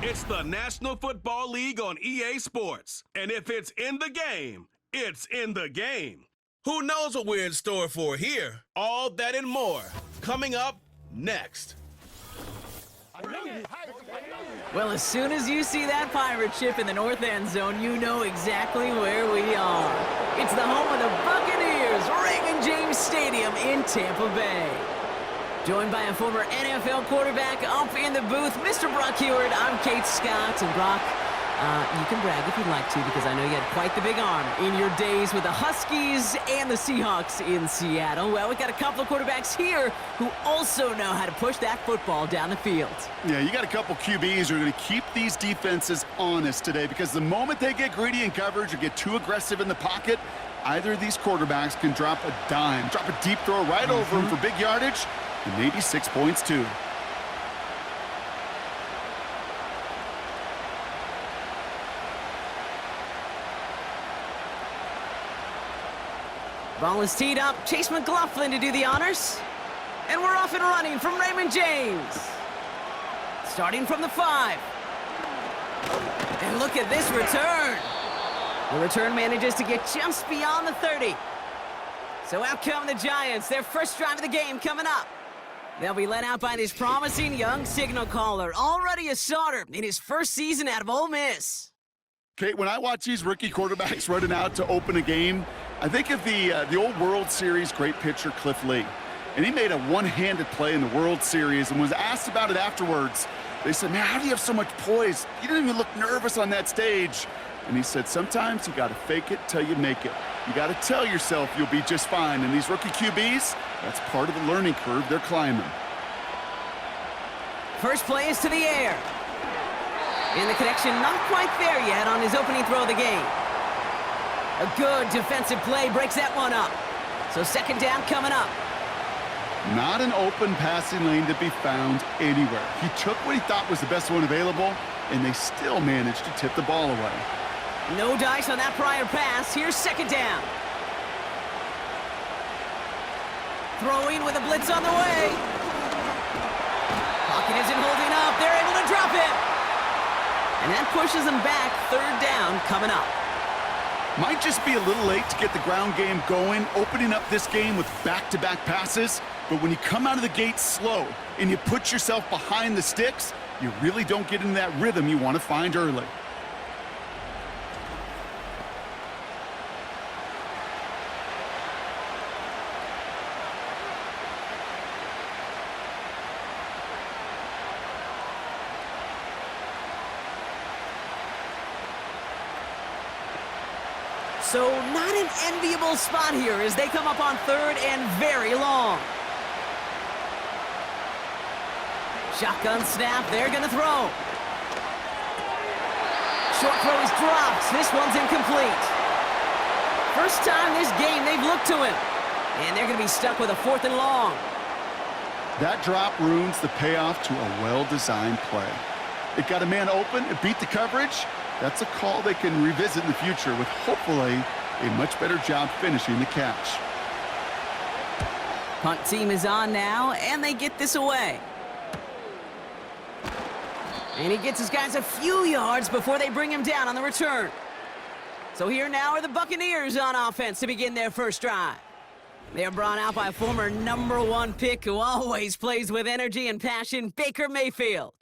It's the National Football League on EA Sports. And if it's in the game, it's in the game. Who knows what we're in store for here? All that and more coming up next. Well, as soon as you see that pirate ship in the north end zone, you know exactly where we are. It's the home of the Buccaneers, Raymond James Stadium in Tampa Bay. Joined by a former NFL quarterback up in the booth, Mr. Brock Heward. I'm Kate Scott, and Brock, you can brag if you'd like to, because I know you had quite the big arm in your days with the Huskies and the Seahawks in Seattle. Well, we've got a couple of quarterbacks here who also know how to push that football down the field. Yeah, you got a couple QBs who are going to keep these defenses honest today, because the moment they get greedy in coverage or get too aggressive in the pocket, either of these quarterbacks can drop a dime, drop a deep throw right over them for big yardage, and maybe 6 points too. Ball is teed up. Chase McLaughlin to do the honors. And we're off and running from Raymond James. Starting from the 5. And look at this return. The return manages to get just beyond the 30. So out come the Giants. Their first drive of the game coming up. They'll be led out by this promising young signal caller, already a starter in his first season out of Ole Miss. Kate, when I watch these rookie quarterbacks running out to open a game, I think of the old World Series great pitcher Cliff Lee. And he made a one-handed play in the World Series and was asked about it afterwards. They said, man, how do you have so much poise? You didn't even look nervous on that stage. And he said, sometimes you got to fake it till you make it. You got to tell yourself you'll be just fine. And these rookie QBs, that's part of the learning curve they're climbing. First play is to the air. And the connection not quite there yet on his opening throw of the game. A good defensive play breaks that one up. So second down coming up. Not an open passing lane to be found anywhere. He took what he thought was the best one available, and they still managed to tip the ball away. No dice on that prior pass. Here's second down. Throwing with a blitz on the way. Pocket isn't holding up. They're able to drop it. And that pushes them back. Third down coming up. Might just be a little late to get the ground game going, opening up this game with back-to-back passes. But when you come out of the gate slow and you put yourself behind the sticks, you really don't get into that rhythm you want to find early. So not an enviable spot here as they come up on third and very long. Shotgun snap, they're gonna throw. Short throw is dropped. This one's incomplete. First time this game they've looked to him. And they're gonna be stuck with a 4th and long. That drop ruins the payoff to a well-designed play. It got a man open, it beat the coverage. That's a call they can revisit in the future with hopefully a much better job finishing the catch. Punt team is on now, and they get this away. And he gets his guys a few yards before they bring him down on the return. So here now are the Buccaneers on offense to begin their first drive. They are brought out by a former #1 pick who always plays with energy and passion, Baker Mayfield.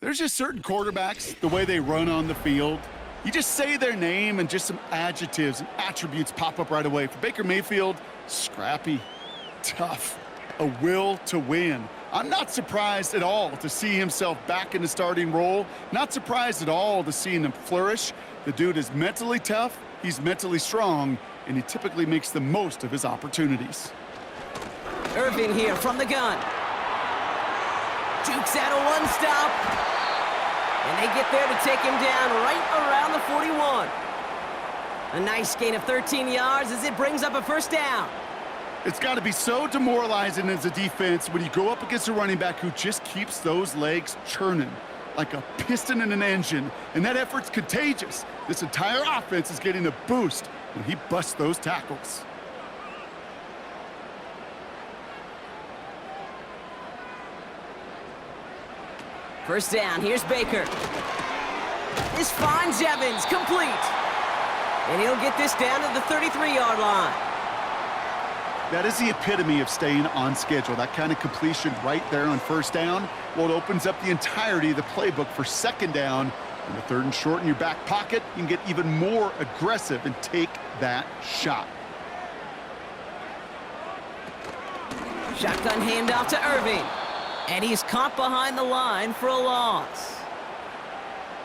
There's just certain quarterbacks, the way they run on the field, you just say their name and just some adjectives and attributes pop up right away. For Baker Mayfield, scrappy, tough, a will to win. I'm not surprised at all to see himself back in the starting role. Not surprised at all to see him flourish. The dude is mentally tough, he's mentally strong, and he typically makes the most of his opportunities. Irvin here from the gun. Dukes out a one-stop. And they get there to take him down right around the 41. A nice gain of 13 yards as it brings up a first down. It's got to be so demoralizing as a defense when you go up against a running back who just keeps those legs churning like a piston in an engine, and that effort's contagious. This entire offense is getting a boost when he busts those tackles. First down, here's Baker. This finds Evans, complete. And he'll get this down to the 33-yard line. That is the epitome of staying on schedule. That kind of completion right there on first down. Well, it opens up the entirety of the playbook for second down. And the third and short in your back pocket, you can get even more aggressive and take that shot. Shotgun handoff to Irving. And he's caught behind the line for a loss.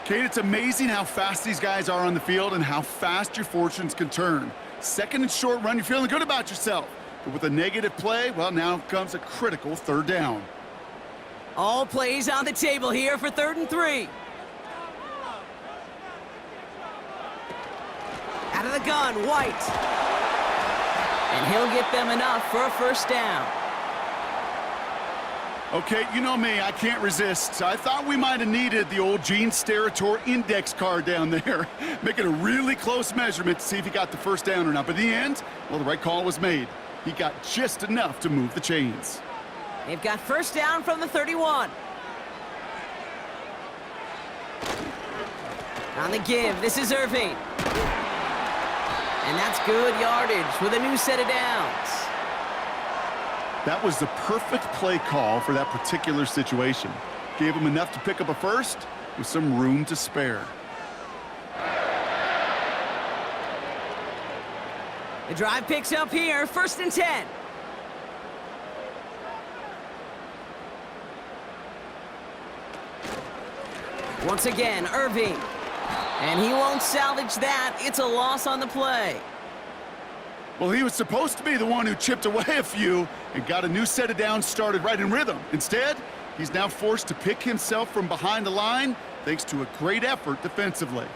Kate, it's amazing how fast these guys are on the field and how fast your fortunes can turn. Second and short run, you're feeling good about yourself. But with a negative play, well, now comes a critical third down. All plays on the table here for 3rd and 3. Out of the gun, White. And he'll get them enough for a first down. Okay, you know me, I can't resist. I thought we might have needed the old Gene Steratore index card down there. Making a really close measurement to see if he got the first down or not. But in the end, well, the right call was made. He got just enough to move the chains. They've got first down from the 31. On the give, this is Irving. And that's good yardage with a new set of downs. That was the perfect play call for that particular situation. Gave him enough to pick up a first with some room to spare. The drive picks up here, 1st and 10. Once again, Irving. And he won't salvage that. It's a loss on the play. Well, he was supposed to be the one who chipped away a few and got a new set of downs started right in rhythm. Instead, he's now forced to pick himself from behind the line thanks to a great effort defensively.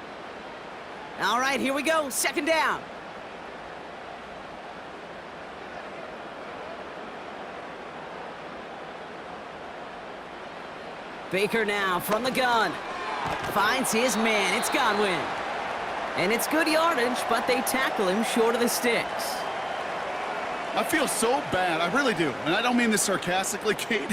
All right, here we go. 2nd down. Baker now from the gun. Finds his man. It's Godwin. And it's good yardage, but they tackle him short of the sticks. I feel so bad. I really do. And I don't mean this sarcastically, Kate.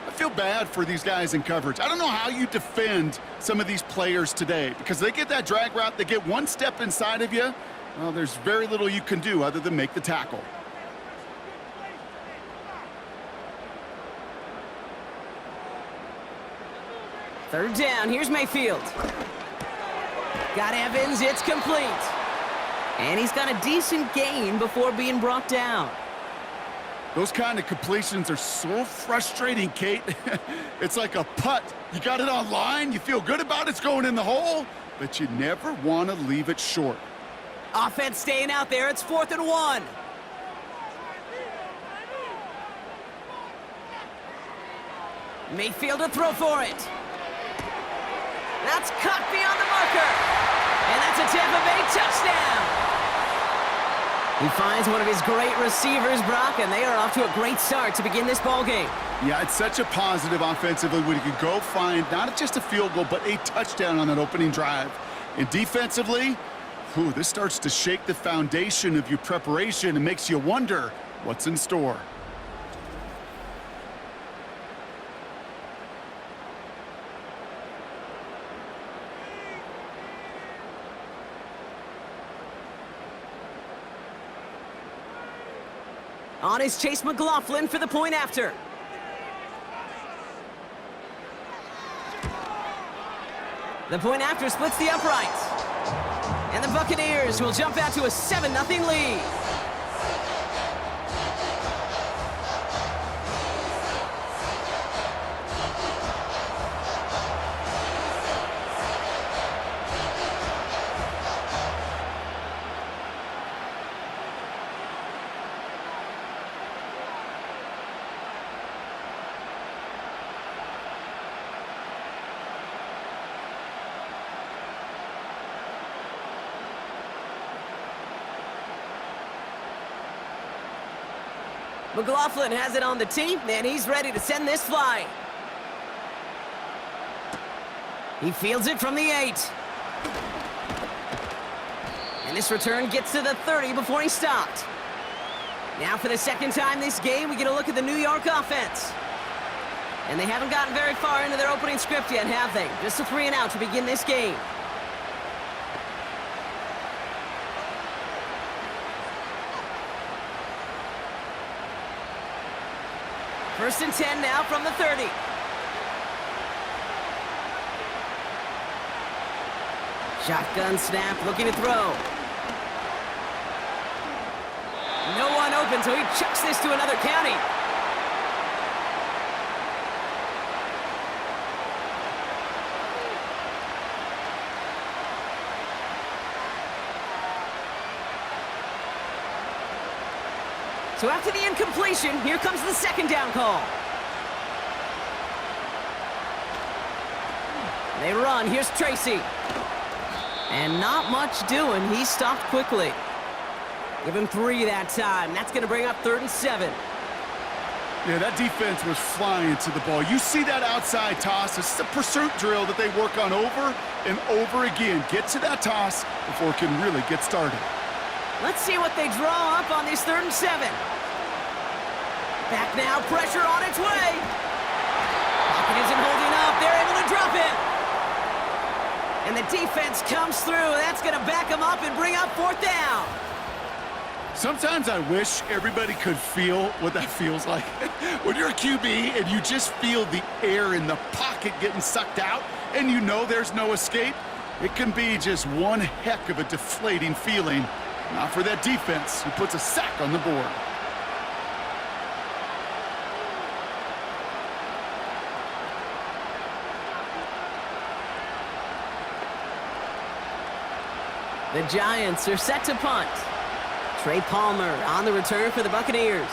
I feel bad for these guys in coverage. I don't know how you defend some of these players today because they get that drag route, they get one step inside of you. Well, there's very little you can do other than make the tackle. Third down, here's Mayfield. Got Evans, it's complete. And he's got a decent gain before being brought down. Those kind of completions are so frustrating, Kate. It's like a putt. You got it on line, you feel good about it's going in the hole, but you never want to leave it short. Offense staying out there, it's 4th and 1. Mayfield to throw for it. That's cut beyond the marker. And that's a Tampa Bay touchdown. He finds one of his great receivers, Brock, and they are off to a great start to begin this ball game. Yeah, it's such a positive offensively when you can go find not just a field goal, but a touchdown on that opening drive. And defensively, this starts to shake the foundation of your preparation and makes you wonder what's in store. On is Chase McLaughlin for the point after. The point after splits the uprights. And the Buccaneers will jump out to a 7-0 lead. McLaughlin has it on the tee, and he's ready to send this flying. He fields it from the 8. And this return gets to the 30 before he stopped. Now for the second time this game, we get a look at the New York offense. And they haven't gotten very far into their opening script yet, have they? Just a 3 and out to begin this game. First and 10 now from the 30. Shotgun snap, looking to throw. No one open, so he chucks this to another county. So after the incompletion, here comes the second down call. They run, here's Tracy. And not much doing, he stopped quickly. Give him 3 that time. That's going to bring up 3rd and 7. Yeah, that defense was flying to the ball. You see that outside toss. This is a pursuit drill that they work on over and over again. Get to that toss before it can really get started. Let's see what they draw up on this 3rd and 7. Back now, pressure on its way. Pocket isn't holding up. They're able to drop it. And the defense comes through. That's going to back them up and bring up 4th down. Sometimes I wish everybody could feel what that feels like. When you're a QB and you just feel the air in the pocket getting sucked out and you know there's no escape, it can be just one heck of a deflating feeling. Not for that defense who puts a sack on the board. The Giants are set to punt. Trey Palmer on the return for the Buccaneers.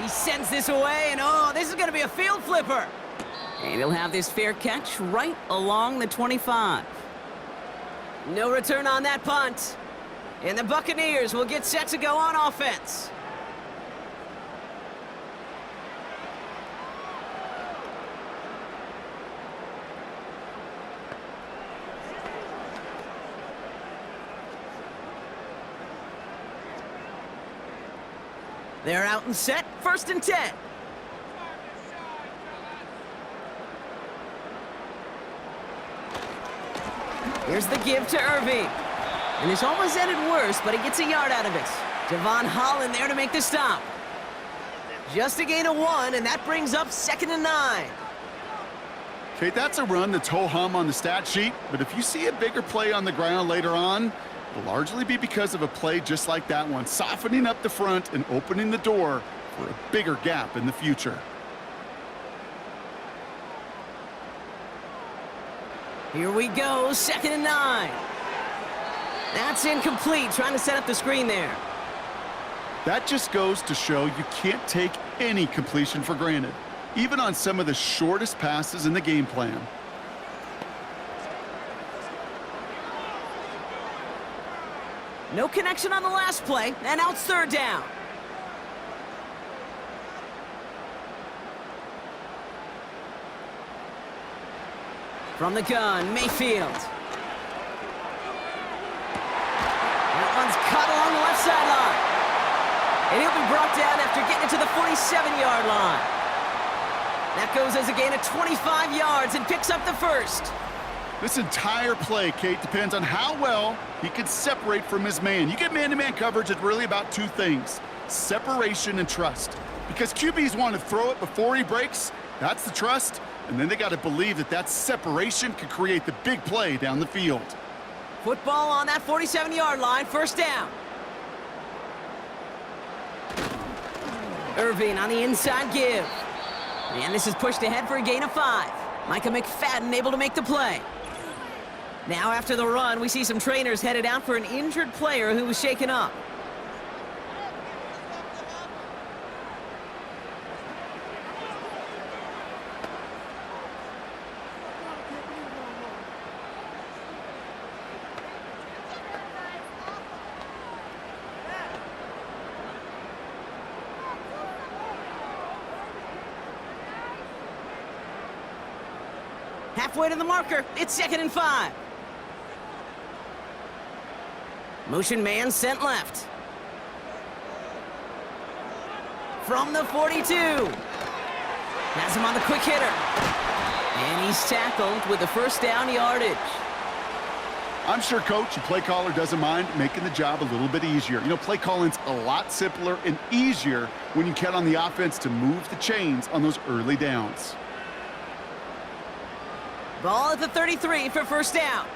He sends this away, and oh, this is going to be a field flipper. And he'll have this fair catch right along the 25. No return on that punt. And the Buccaneers will get set to go on offense. They're out and set, 1st and 10. Here's the give to Irving. And this almost ended worse, but he gets a yard out of it. Javon Holland there to make the stop. Just a gain of 1, and that brings up 2nd and 9. Okay, that's a run that's ho-hum on the stat sheet, but if you see a bigger play on the ground later on, it'll largely be because of a play just like that one, softening up the front and opening the door for a bigger gap in the future. Here we go, 2nd and 9. That's incomplete, trying to set up the screen there. That just goes to show you can't take any completion for granted, even on some of the shortest passes in the game plan. No connection on the last play, and now it's 3rd down. From the gun, Mayfield. That one's caught along the left sideline. And he'll be brought down after getting it to the 47-yard line. That goes as a gain of 25 yards and picks up the 1st. This entire play, Kate, depends on how well he can separate from his man. You get man-to-man coverage, it's really about 2 things, separation and trust. Because QBs want to throw it before he breaks, that's the trust, and then they got to believe that that separation can create the big play down the field. Football on that 47-yard line, 1st down. Irving on the inside give. And this is pushed ahead for a gain of 5. Micah McFadden able to make the play. Now after the run, we see some trainers headed out for an injured player who was shaken up. Halfway to the marker, it's 2nd and 5. Motion man sent left. From the 42. Has him on the quick hitter. And he's tackled with the first down yardage. I'm sure coach and play caller doesn't mind making the job a little bit easier. You know, play calling's a lot simpler and easier when you count on the offense to move the chains on those early downs. Ball at the 33 for first down.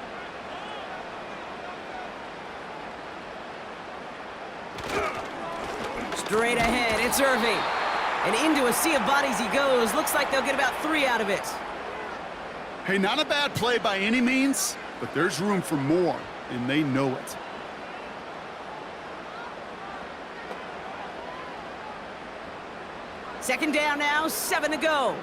Straight ahead, it's Irving. And into a sea of bodies he goes. Looks like they'll get about 3 out of it. Hey, not a bad play by any means, but there's room for more, and they know it. Second down now, 7 to go.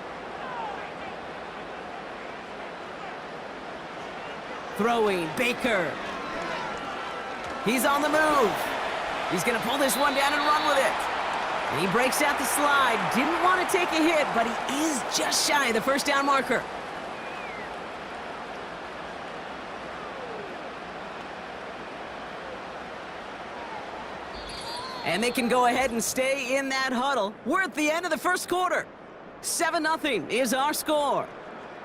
Throwing, Baker. He's on the move. He's going to pull this one down and run with it. And he breaks out the slide. Didn't want to take a hit, but he is just shy of the first down marker. And they can go ahead and stay in that huddle. We're at the end of the first quarter. 7-0 is our score.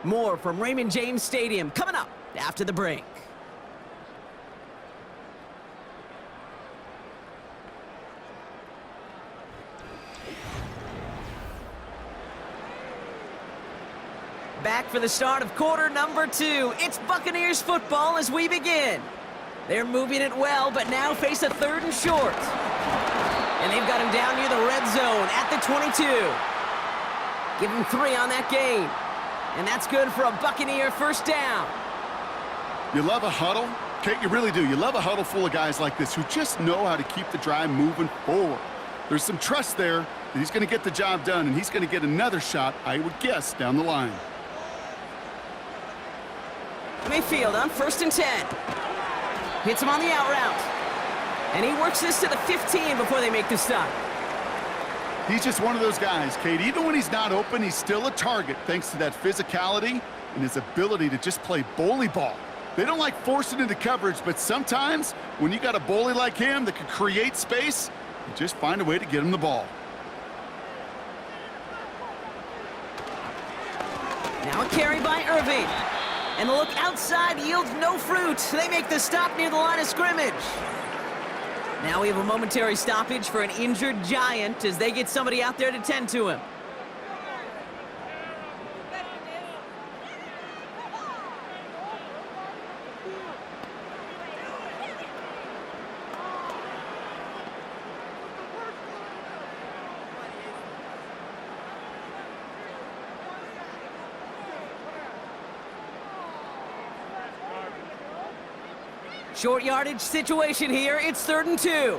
More from Raymond James Stadium coming up after the break. Back for the start of quarter number 2. It's Buccaneers football as we begin. They're moving it well, but now face a 3rd and short. And they've got him down near the red zone at the 22. Give him 3 on that game. And that's good for a Buccaneer first down. You love a huddle? Kate, you really do. You love a huddle full of guys like this who just know how to keep the drive moving forward. There's some trust there that he's going to get the job done, and he's going to get another shot, I would guess, down the line. Mayfield on 1st and 10. Hits him on the out route. And he works this to the 15 before they make the stop. He's just one of those guys, Kate. Even when he's not open, he's still a target thanks to that physicality and his ability to just play bully ball. They don't like forcing into coverage, but sometimes when you got a bully like him that can create space, you just find a way to get him the ball. Now a carry by Irving. And the look outside yields no fruit. They make the stop near the line of scrimmage. Now we have a momentary stoppage for an injured Giant as they get somebody out there to tend to him. Short yardage situation here. It's 3rd and 2.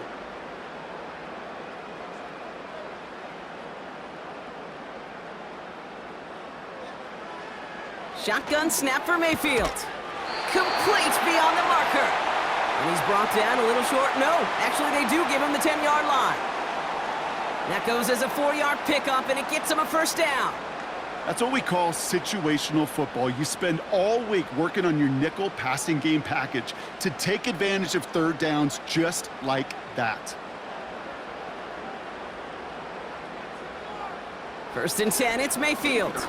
Shotgun snap for Mayfield. Complete beyond the marker. And he's brought down a little short. No, actually they do give him the 10-yard line. That goes as a 4-yard pickup, and it gets him a first down. That's what we call situational football. You spend all week working on your nickel passing game package to take advantage of 3rd downs just like that. 1st and 10, it's Mayfield. And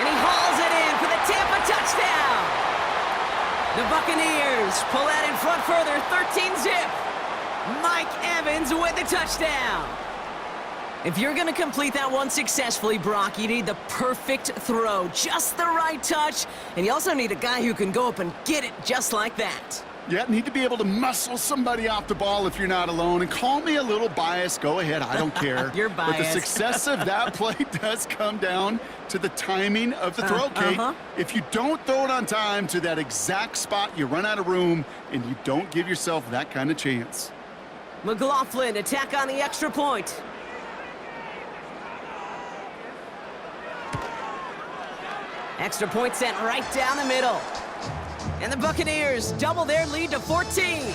he hauls it in for the Tampa touchdown. The Buccaneers pull that in front further, 13-zip. Mike Evans with the touchdown. If you're going to complete that one successfully, Brock, you need the perfect throw, just the right touch, and you also need a guy who can go up and get it just like that. Yeah, need to be able to muscle somebody off the ball if you're not alone. And call me a little biased. Go ahead. I don't care. You're biased. But the success of that play does come down to the timing of the throw, Kate. If you don't throw it on time to that exact spot, you run out of room, and you don't give yourself that kind of chance. McLaughlin, attack on the extra point. Extra point sent right down the middle. And the Buccaneers double their lead to 14.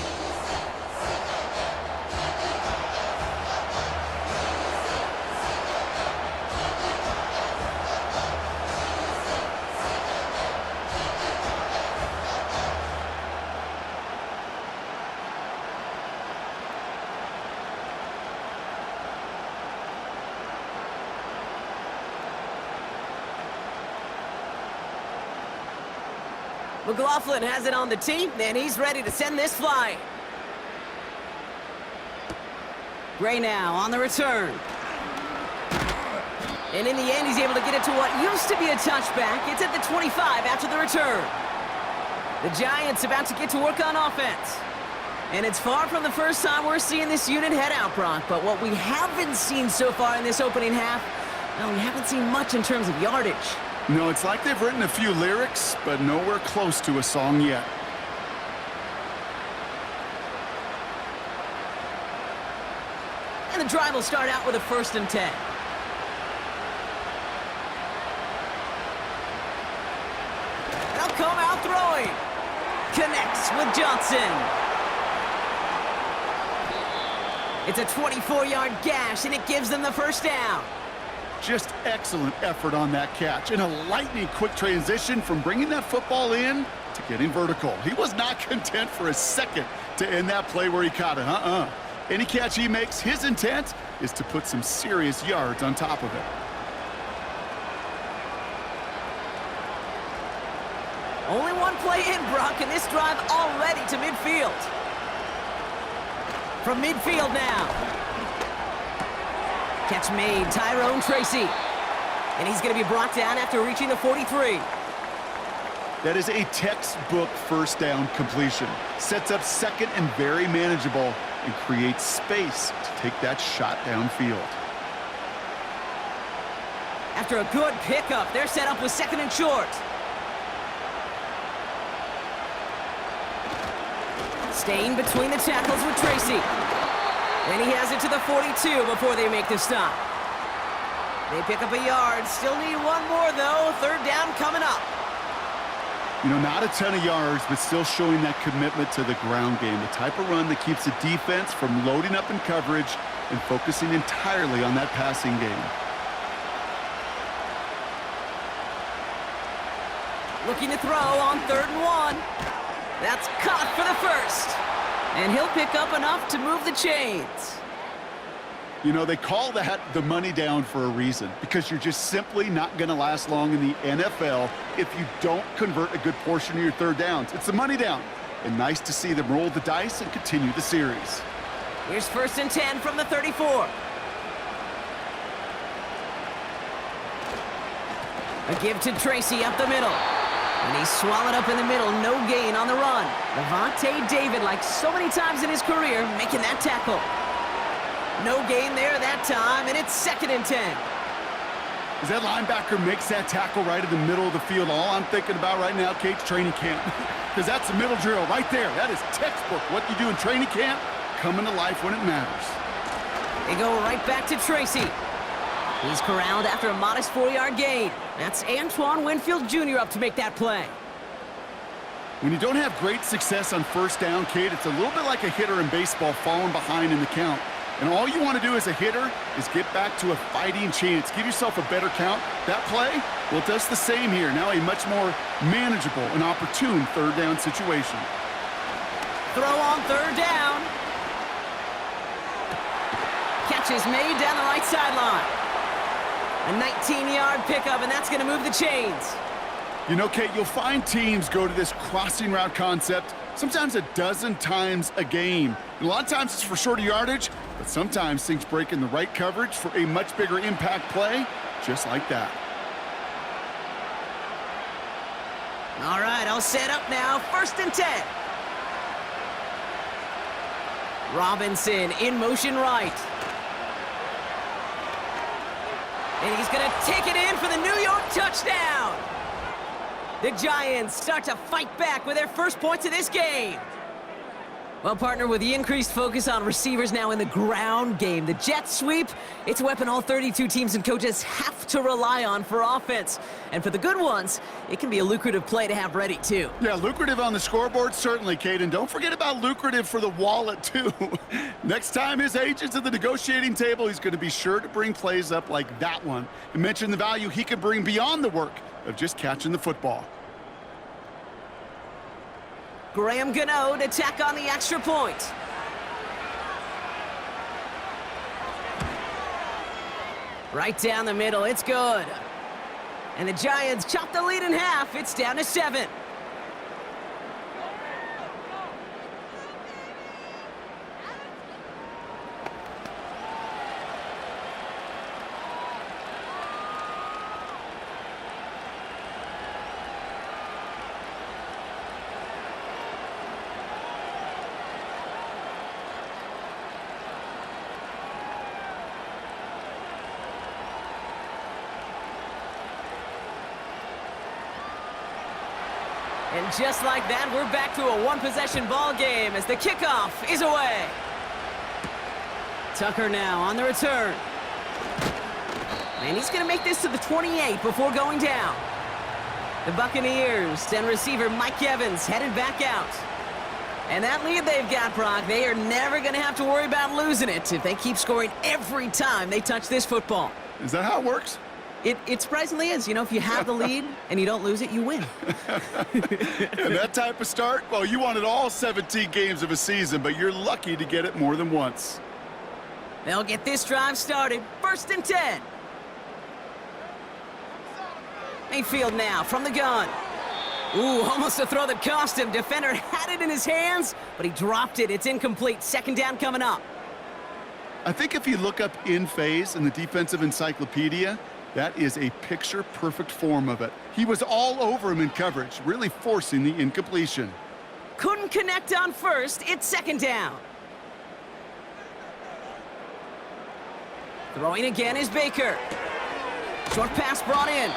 McLaughlin has it on the tee, and he's ready to send this flying. Gray now on the return. And in the end, he's able to get it to what used to be a touchback. It's at the 25 after the return. The Giants about to get to work on offense. And it's far from the first time we're seeing this unit head out, Brock. But what we haven't seen so far in this opening half, well, we haven't seen much in terms of yardage. No, it's like they've written a few lyrics, but nowhere close to a song yet. And the drive will start out with a 1st and 10. They'll come out throwing. Connects with Johnson. It's a 24-yard gash, and it gives them the 1st down. Just excellent effort on that catch, and a lightning-quick transition from bringing that football in to getting vertical. He was not content for a second to end that play where he caught it. Any catch he makes, his intent is to put some serious yards on top of it. Only one play in, Brock, and this drive already to midfield. From midfield now. Catch made, Tyrone Tracy. And he's going to be brought down after reaching the 43. That is a textbook 1st down completion. Sets up 2nd and very manageable, and creates space to take that shot downfield. After a good pickup, they're set up with 2nd and short. Staying between the tackles with Tracy. And he has it to the 42 before they make the stop. They pick up a yard. Still need one more, though. 3rd down coming up. You know, not a ton of yards, but still showing that commitment to the ground game. The type of run that keeps the defense from loading up in coverage and focusing entirely on that passing game. Looking to throw on 3rd and 1. That's caught for the 1st. And he'll pick up enough to move the chains. You know, they call that the money down for a reason, because you're just simply not going to last long in the NFL if you don't convert a good portion of your 3rd downs. It's the money down. And nice to see them roll the dice and continue the series. Here's 1st and 10 from the 34. A give to Tracy up the middle. And he's swallowed up in the middle, no gain on the run. Levante David, like so many times in his career, making that tackle. No gain there that time, and it's 2nd and 10. As that linebacker makes that tackle right in the middle of the field, all I'm thinking about right now, Kate's training camp. Because that's the middle drill right there. That is textbook. What you do in training camp, coming to life when it matters. They go right back to Tracy. He's corralled after a modest 4-yard gain. That's Antoine Winfield Jr. up to make that play. When you don't have great success on 1st down, Kate, it's a little bit like a hitter in baseball falling behind in the count. And all you want to do as a hitter is get back to a fighting chance. Give yourself a better count. That play, well, it does the same here. Now a much more manageable and opportune 3rd down situation. Throw on 3rd down. Catch is made down the right sideline. A 19-yard pickup, and that's going to move the chains. You know, Kate, you'll find teams go to this crossing route concept sometimes a dozen times a game. And a lot of times it's for shorter yardage, but sometimes things break in the right coverage for a much bigger impact play, just like that. All right, I'll set up now. 1st and 10. Robinson in motion right. And he's going to take it in for the New York touchdown. The Giants start to fight back with their 1st points of this game. Well, partner, with the increased focus on receivers now in the ground game, the jet sweep, it's a weapon all 32 teams and coaches have to rely on for offense. And for the good ones, it can be a lucrative play to have ready, too. Yeah, lucrative on the scoreboard, certainly, Kate. And don't forget about lucrative for the wallet, too. Next time his agent's at the negotiating table, he's going to be sure to bring plays up like that one and mention the value he could bring beyond the work of just catching the football. Graham Gano to tack on the extra point. Right down the middle, it's good. And the Giants chop the lead in half. It's down to 7. And just like that, we're back to a one-possession ball game as the kickoff is away. Tucker now on the return. And he's going to make this to the 28 before going down. The Buccaneers and receiver Mike Evans headed back out. And that lead they've got, Brock, they are never going to have to worry about losing it if they keep scoring every time they touch this football. Is that how it works? It surprisingly is. You know, if you have the lead and you don't lose it, you win. And that type of start, well, you wanted all 17 games of a season, but you're lucky to get it more than once. They'll get this drive started. 1st and 10. Mayfield now from the gun. Ooh, almost a throw that cost him. Defender had it in his hands, but he dropped it. It's incomplete. 2nd down coming up. I think if you look up in phase in the defensive encyclopedia, that is a picture-perfect form of it. He was all over him in coverage, really forcing the incompletion. Couldn't connect on 1st. It's 2nd down. Throwing again is Baker. Short pass brought in.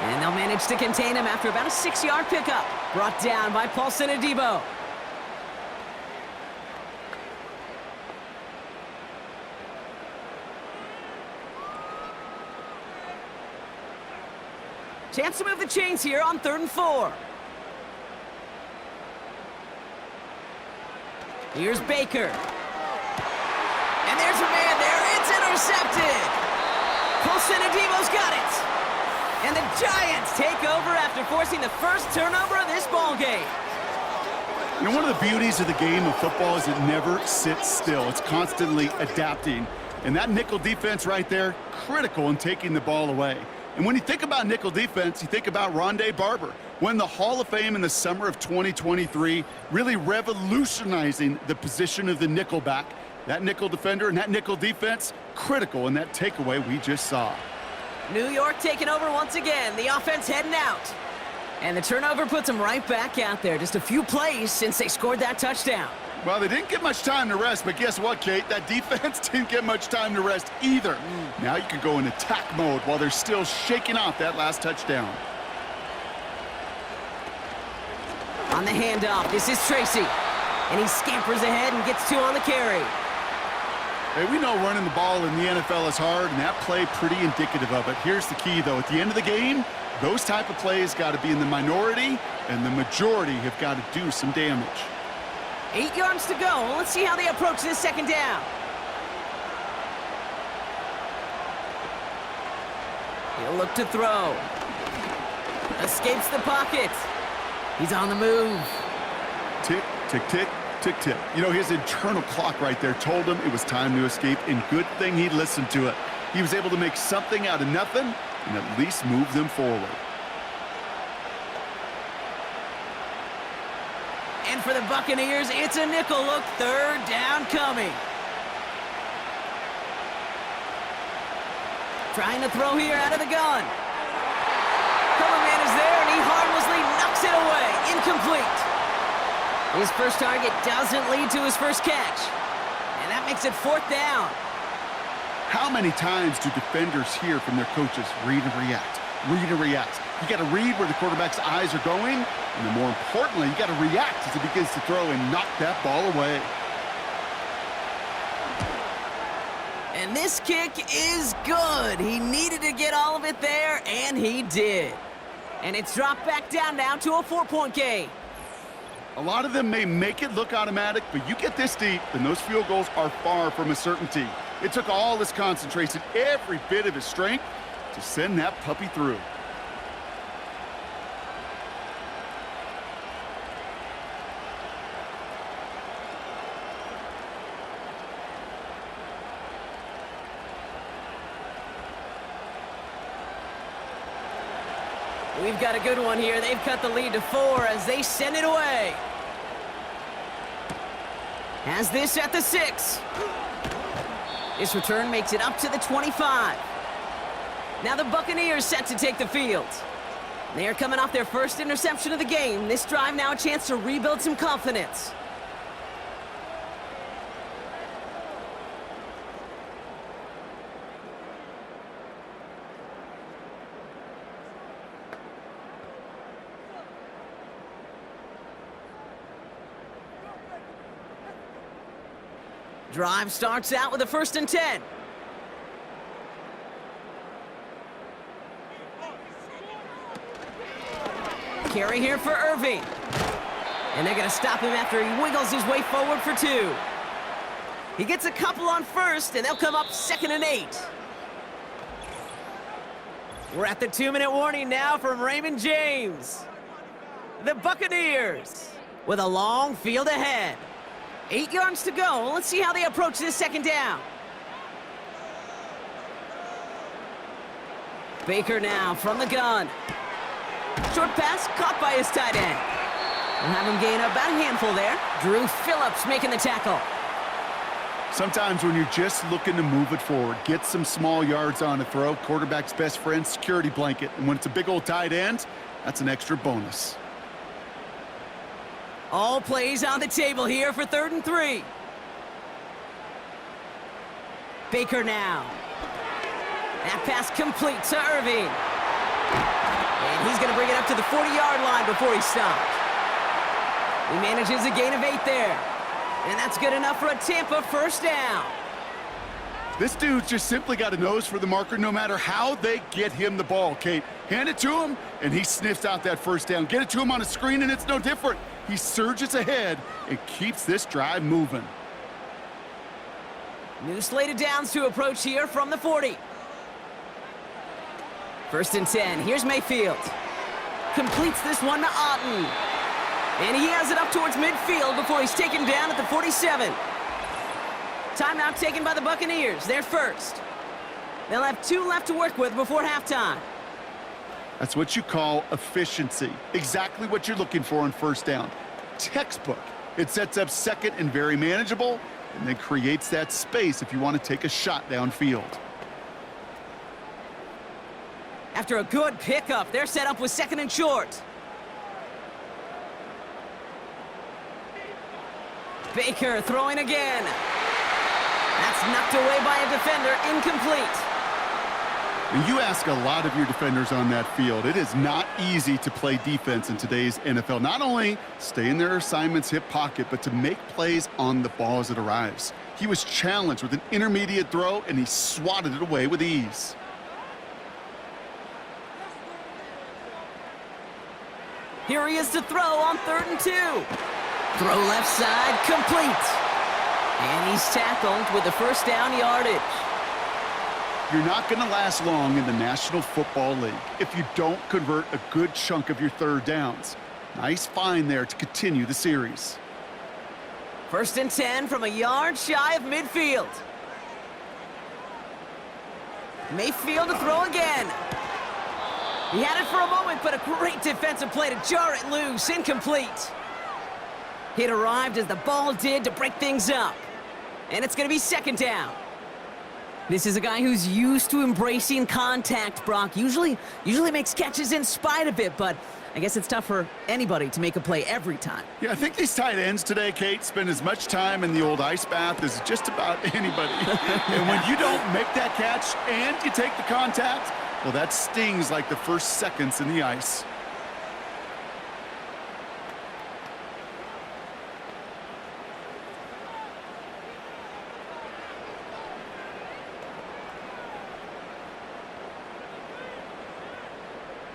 And they'll manage to contain him after about a 6-yard pickup. Brought down by Paulson Adebo. Chance to move the chains here on 3rd and 4. Here's Baker. And there's a man there. It's intercepted. Paulson Adebo's got it. And the Giants take over after forcing the first turnover of this ball game. You know, one of the beauties of the game of football is it never sits still. It's constantly adapting. And that nickel defense right there, critical in taking the ball away. And when you think about nickel defense, you think about Rondé Barber, won the Hall of Fame in the summer of 2023, really revolutionizing the position of the nickelback. That nickel defender and that nickel defense, critical in that takeaway we just saw. New York taking over once again. The offense heading out. And the turnover puts them right back out there. Just a few plays since they scored that touchdown. Well, they didn't get much time to rest, but guess what, Kate? That defense didn't get much time to rest either. Now you can go in attack mode while they're still shaking off that last touchdown. On the handoff, this is Tracy. And he scampers ahead and gets 2 on the carry. Hey, we know running the ball in the NFL is hard, and that play pretty indicative of it. Here's the key, though. At the end of the game, those type of plays got to be in the minority, and the majority have got to do some damage. 8 yards to go. Let's see how they approach this 2nd down. He'll look to throw. Escapes the pocket. He's on the move. Tick, tick, tick, tick, tick. You know, his internal clock right there told him it was time to escape, and good thing he listened to it. He was able to make something out of nothing and at least move them forward. And for the Buccaneers, it's a nickel look. 3rd down coming. Trying to throw here out of the gun. Cover man is there, and he harmlessly knocks it away. Incomplete. His first target doesn't lead to his first catch. And that makes it 4th down. How many times do defenders hear from their coaches, read and react, read and react? You got to read where the quarterback's eyes are going, and then more importantly, you got to react as he begins to throw and knock that ball away. And this kick is good. He needed to get all of it there, and he did. And it's dropped back down now to a 4-point game. A lot of them may make it look automatic, but you get this deep, and those field goals are far from a certainty. It took all his concentration, every bit of his strength, to send that puppy through. We've got a good one here. They've cut the lead to 4 as they send it away. Has this at the 6. This return makes it up to the 25. Now the Buccaneers set to take the field. They are coming off their first interception of the game. This drive now a chance to rebuild some confidence. Drive starts out with a 1st and 10. Carry here for Irving. And they're going to stop him after he wiggles his way forward for 2. He gets a couple on 1st, and they'll come up 2nd and 8. We're at the 2-minute warning now from Raymond James. The Buccaneers with a long field ahead. 8 yards to go. Let's see how they approach this 2nd down. Baker now from the gun. Short pass caught by his tight end. We'll have him gain about a handful there. Drew Phillips making the tackle. Sometimes when you're just looking to move it forward, get some small yards on a throw, quarterback's best friend, security blanket. And when it's a big old tight end, that's an extra bonus. All plays on the table here for 3rd and 3. Baker now. That pass complete to Irving. And he's going to bring it up to the 40-yard line before he stopped. He manages a gain of 8 there. And that's good enough for a Tampa 1st down. This dude's just simply got a nose for the marker no matter how they get him the ball, Kate. Hand it to him, and he sniffs out that 1st down. Get it to him on a screen, and it's no different. He surges ahead and keeps this drive moving. New slate of downs to approach here from the 40. 1st and 10. Here's Mayfield. Completes this one to Otten. And he has it up towards midfield before he's taken down at the 47. Timeout taken by the Buccaneers. They're first. They'll have 2 left to work with before halftime. That's what you call efficiency. Exactly what you're looking for on 1st down. Textbook. It sets up 2nd and very manageable, and then creates that space if you want to take a shot downfield. After a good pickup, they're set up with 2nd and short. Baker throwing again. That's knocked away by a defender, incomplete. And you ask a lot of your defenders on that field. It is not easy to play defense in today's NFL. Not only stay in their assignment's hip pocket, but to make plays on the ball as it arrives. He was challenged with an intermediate throw, and he swatted it away with ease. Here he is to throw on 3rd and 2. Throw left side, complete. And he's tackled with the 1st down yardage. You're not going to last long in the National Football League if you don't convert a good chunk of your 3rd downs. Nice find there to continue the series. 1st and 10 from a yard shy of midfield. Mayfield to throw again. He had it for a moment, but a great defensive play to jar it loose. Incomplete. It arrived as the ball did to break things up. And it's going to be 2nd down. This is a guy who's used to embracing contact, Brock. Usually makes catches in spite of it, but I guess it's tough for anybody to make a play every time. Yeah, I think these tight ends today, Kate, spend as much time in the old ice bath as just about anybody. And when you don't make that catch and you take the contact, well, that stings like the first seconds in the ice.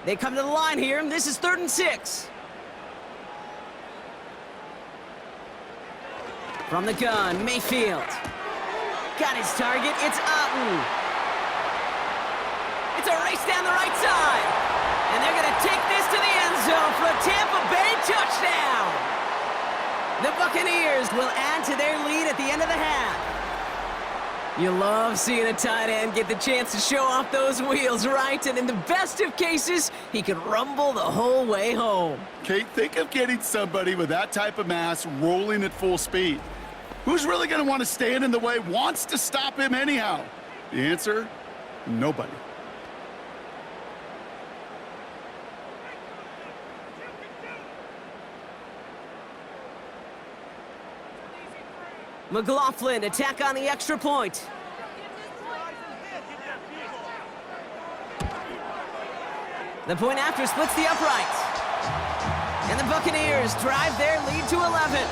They come to the line here, and this is 3rd and 6. From the gun, Mayfield. Got his target, it's Otten. It's a race down the right side. And they're going to take this to the end zone for a Tampa Bay touchdown. The Buccaneers will add to their lead at the end of the half. You love seeing a tight end get the chance to show off those wheels, right? And in the best of cases, he can rumble the whole way home. Kate, think of getting somebody with that type of mass rolling at full speed. Who's really going to want to stand in the way, wants to stop him anyhow? The answer, nobody. McLaughlin, attack on the extra point. The point after splits the uprights. And the Buccaneers drive their lead to 11.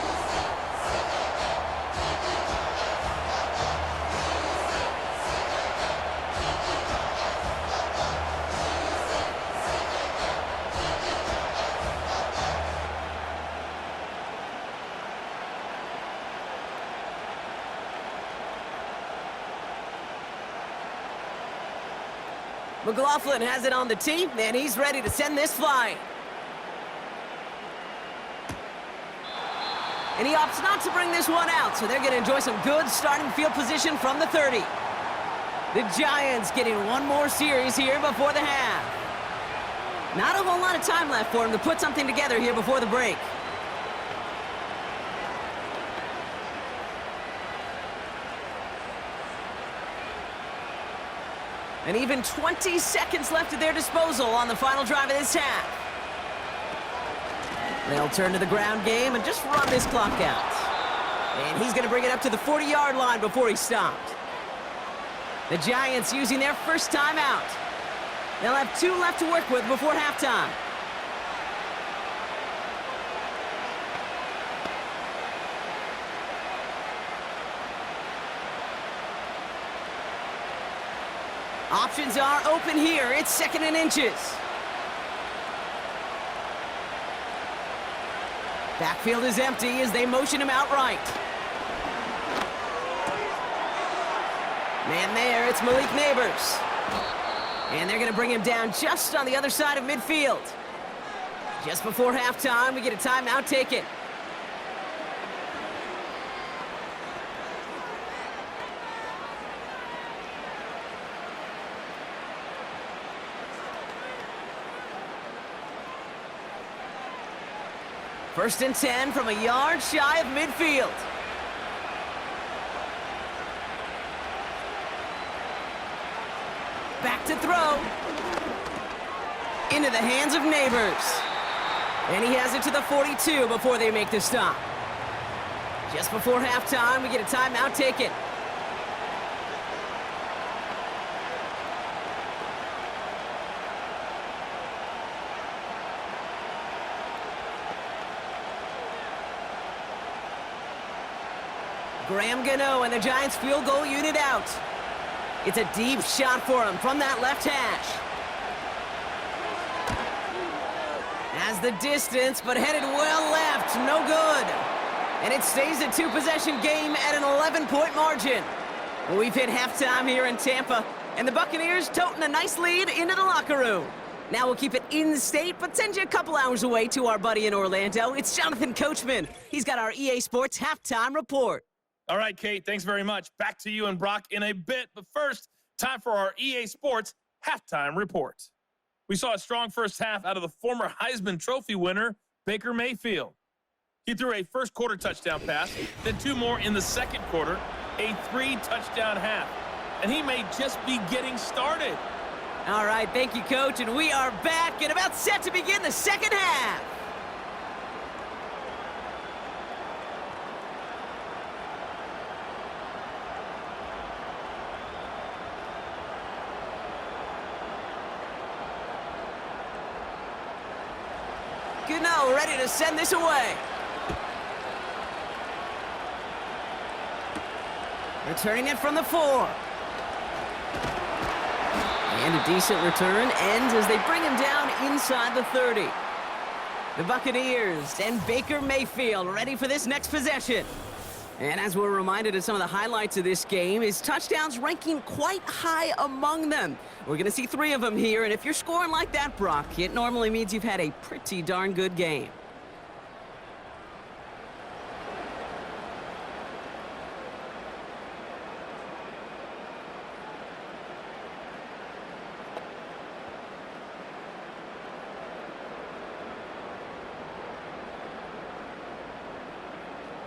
McLaughlin has it on the tee, and he's ready to send this flying. And he opts not to bring this one out, so they're going to enjoy some good starting field position from the 30. The Giants getting one more series here before the half. Not a whole lot of time left for him to put something together here before the break. And even 20 seconds left at their disposal on the final drive of this half. They'll turn to the ground game and just run this clock out. And he's going to bring it up to the 40-yard line before he's stopped. The Giants using their first timeout. They'll have 2 left to work with before halftime. Options are open here. It's 2nd and inches. Backfield is empty as they motion him out right. Man there, it's Malik Neighbors. And they're going to bring him down just on the other side of midfield. Just before halftime, we get a timeout taken. First and 10 from a yard shy of midfield. Back to throw. Into the hands of Neighbors. And he has it to the 42 before they make the stop. Just before halftime, we get a timeout taken. Graham Gano and the Giants field goal unit out. It's a deep shot for him from that left hash. Has the distance, but headed well left. No good. And it stays a 2-possession game at an 11-point margin. We've hit halftime here in Tampa, and the Buccaneers toting a nice lead into the locker room. Now we'll keep it in-state, but send you a couple hours away to our buddy in Orlando. It's Jonathan Coachman. He's got our EA Sports halftime report. All right, Kate, thanks very much. Back to you and Brock in a bit. But first, time for our EA Sports halftime report. We saw a strong first half out of the former Heisman Trophy winner, Baker Mayfield. He threw a first-quarter touchdown pass, then 2 more in the second quarter, a 3-touchdown half. And he may just be getting started. All right, thank you, Coach. And we are back and about set to begin the second half. Gano ready to send this away. Returning it from the 4. And a decent return ends as they bring him down inside the 30. The Buccaneers and Baker Mayfield ready for this next possession. And as we're reminded of some of the highlights of this game, his touchdowns ranking quite high among them. We're going to see 3 of them here, and if you're scoring like that, Brock, it normally means you've had a pretty darn good game.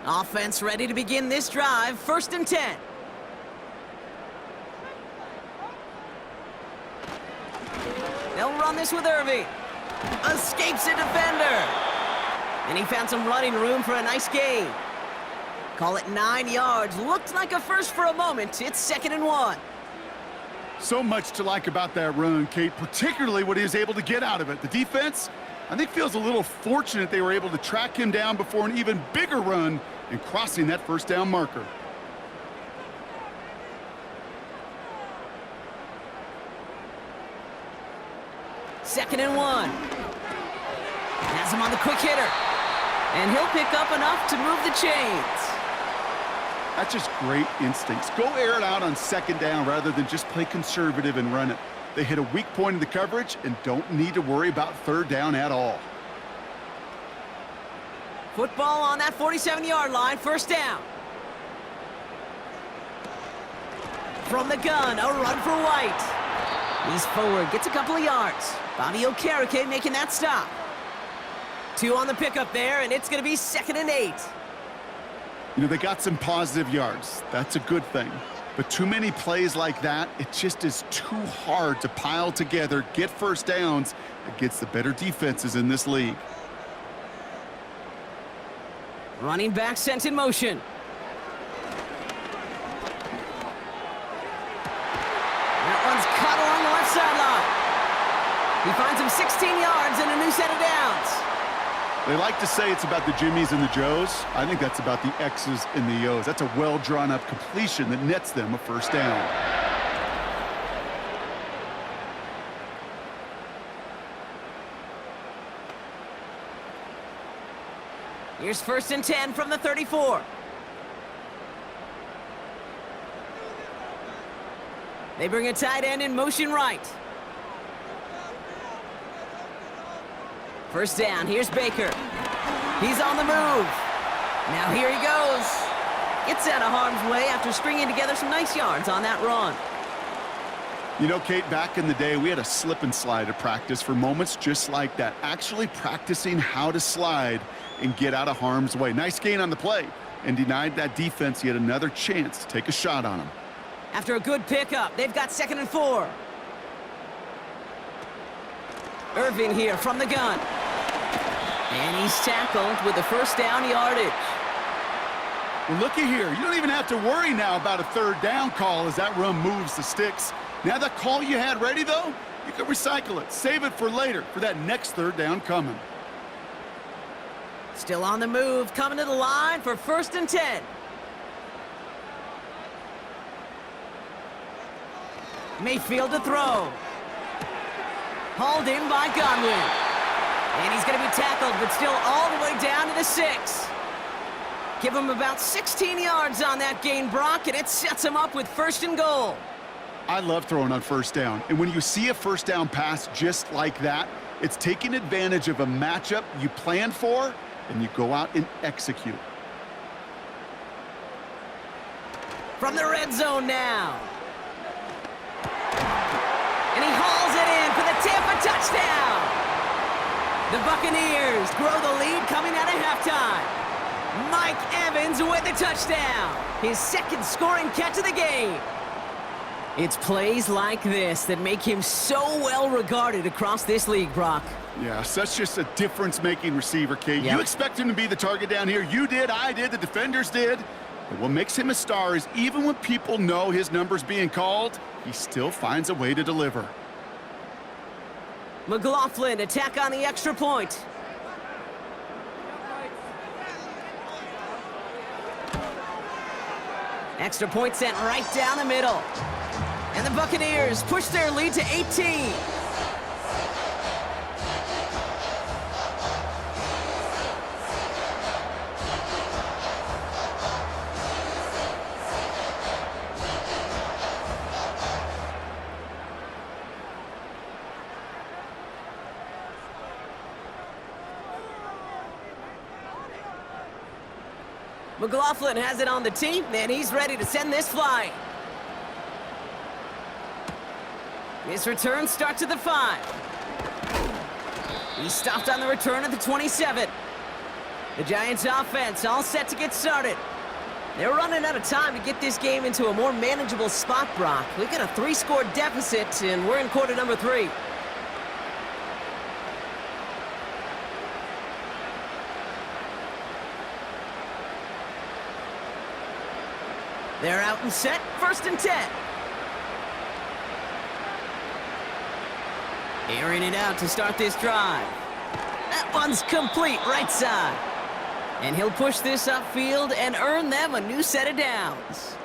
Offense ready to begin this drive. 1st and 10. They'll run this with Irving. Escapes a defender. And he found some running room for a nice gain. Call it 9 yards. Looked like a first for a moment. It's 2nd and 1. So much to like about that run, Kate, particularly what he was able to get out of it. The defense, I think, feels a little fortunate they were able to track him down before an even bigger run and crossing that first down marker. Second and 1. Has him on the quick hitter. And he'll pick up enough to move the chains. That's just great instincts. Go air it out on 2nd down rather than just play conservative and run it. They hit a weak point in the coverage and don't need to worry about third down at all. Football on that 47-yard line, first down. From the gun, a run for White. He's forward, gets a couple of yards. Bobby Okereke making that stop. 2 on the pickup there, and it's going to be 2nd and 8. You know, they got some positive yards. That's a good thing. But too many plays like that, it just is too hard to pile together, get first downs against the better defenses in this league. Running back sent in motion. That one's cut along the left sideline. He finds him 16 yards and a new set of downs. They like to say it's about the Jimmies and the Joes. I think that's about the X's and the O's. That's a well-drawn-up completion that nets them a first down. Here's 1st and 10 from the 34. They bring a tight end in motion right. First down, here's Baker. He's on the move. Now here he goes. Gets out of harm's way after stringing together some nice yards on that run. You know, Kate, back in the day, we had a slip and slide at practice for moments just like that. Actually practicing how to slide and get out of harm's way. Nice gain on the play, and denied that defense yet another chance to take a shot on him. After a good pickup, they've got 2nd and 4. Irvin here from the gun. And he's tackled with the first down yardage. Well, looky here. You don't even have to worry now about a third down call as that run moves the sticks. Now that call you had ready, though, you can recycle it. Save it for later for that next third down coming. Still on the move, coming to the line for 1st and 10. Mayfield to throw. Hauled in by Godwin. And he's going to be tackled, but still all the way down to the 6. Give him about 16 yards on that gain, Brock, and it sets him up with 1st and goal. I love throwing on first down. And when you see a first down pass just like that, it's taking advantage of a matchup you planned for, and you go out and execute. From the red zone now. And he hauls it in for the Tampa touchdown. The Buccaneers grow the lead coming out of halftime. Mike Evans with the touchdown. His 2nd scoring catch of the game. It's plays like this that make him so well regarded across this league, Brock. Yeah, such just a difference-making receiver, Kate. Yep. You expect him to be the target down here. You did, I did, the defenders did. But what makes him a star is even when people know his number's being called, he still finds a way to deliver. McLaughlin, attack on the extra point. Extra point sent right down the middle. And the Buccaneers push their lead to 18. McLaughlin has it on the tee, and he's ready to send this flying. His return starts at the 5. He stopped on the return at the 27. The Giants offense all set to get started. They're running out of time to get this game into a more manageable spot, Brock. We've got a 3-score deficit, and we're in quarter number 3. They're out and set, 1st and 10. Airing it out to start this drive. That one's complete, right side. And he'll push this upfield and earn them a new set of downs.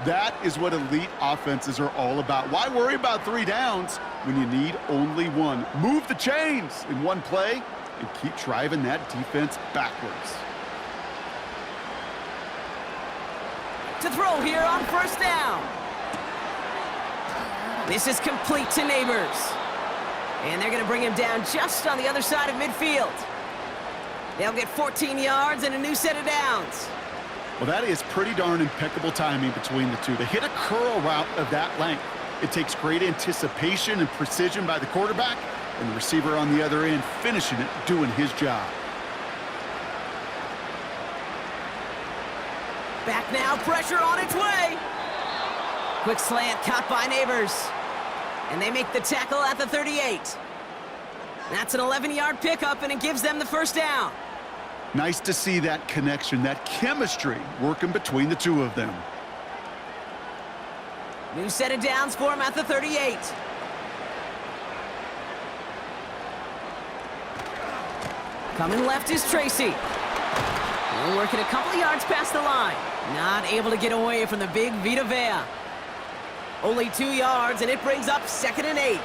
That is what elite offenses are all about. Why worry about 3 downs when you need only 1? Move the chains in one play and keep driving that defense backwards. To throw here on 1st down. This is complete to Neighbors. And they're going to bring him down just on the other side of midfield. They'll get 14 yards and a new set of downs. Well, that is pretty darn impeccable timing between the two. They hit a curl route of that length. It takes great anticipation and precision by the quarterback, and the receiver on the other end finishing it, doing his job. Back now, pressure on its way. Quick slant caught by Neighbors. And they make the tackle at the 38. That's an 11-yard pickup, and it gives them the first down. Nice to see that connection, that chemistry working between the two of them. New set of downs for him at the 38. Coming left is Tracy. They're working a couple of yards past the line. Not able to get away from the big Vita Vea. Only 2 yards, and it brings up 2nd and 8.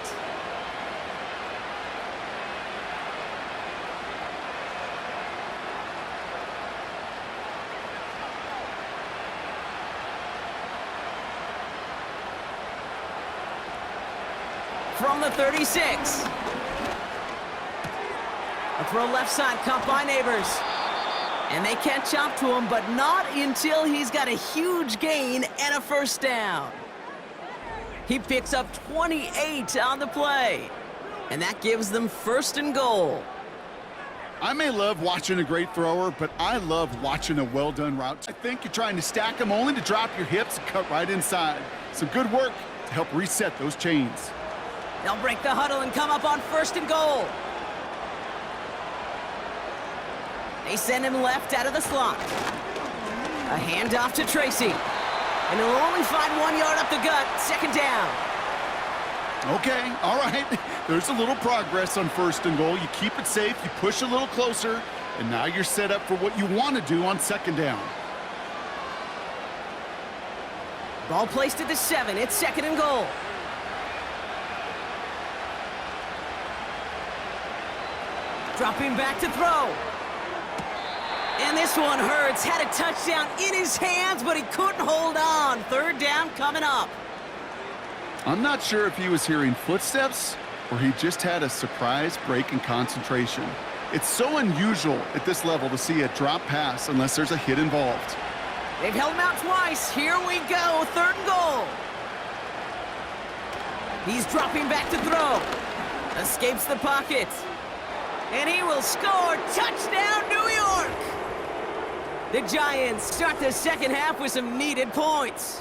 From the 36. A throw left side, caught by Neighbors. And they catch up to him, but not until he's got a huge gain and a first down. He picks up 28 on the play. And that gives them 1st and goal. I may love watching a great thrower, but I love watching a well-done route. I think you're trying to stack them only to drop your hips and cut right inside. Some good work to help reset those chains. They'll break the huddle and come up on 1st and goal. They send him left out of the slot. A handoff to Tracy. And he'll only find 1 yard up the gut. 2nd down. Okay, all right. There's a little progress on 1st and goal. You keep it safe, you push a little closer, and now you're set up for what you want to do on 2nd down. Ball placed at the 7. It's 2nd and goal. Dropping back to throw. And this one hurts. Had a touchdown in his hands, but he couldn't hold on. 3rd down coming up. I'm not sure if he was hearing footsteps or he just had a surprise break in concentration. It's so unusual at this level to see a drop pass unless there's a hit involved. They've held him out twice. Here we go. 3rd and goal. He's dropping back to throw. Escapes the pocket. And he will score. Touchdown, New York! The Giants start the 2nd half with some needed points.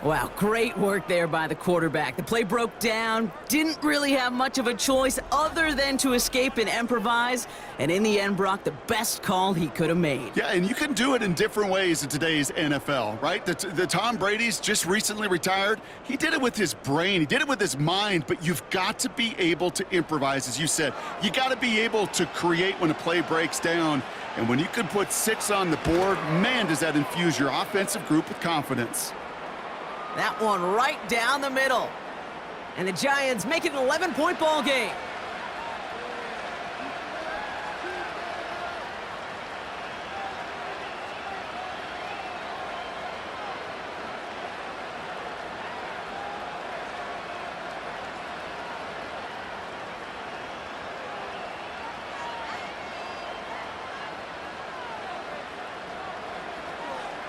Wow, great work there by the quarterback. The play broke down, didn't really have much of a choice other than to escape and improvise, and in the end, Brock, the best call he could have made. Yeah, and you can do it in different ways in today's NFL, right? The Tom Brady's just recently retired. He did it with his brain. He did it with his mind, but you've got to be able to improvise, as you said. You got to be able to create when a play breaks down, and when you can put 6 on the board, man, does that infuse your offensive group with confidence. That one right down the middle. And the Giants make it an 11-point ball game.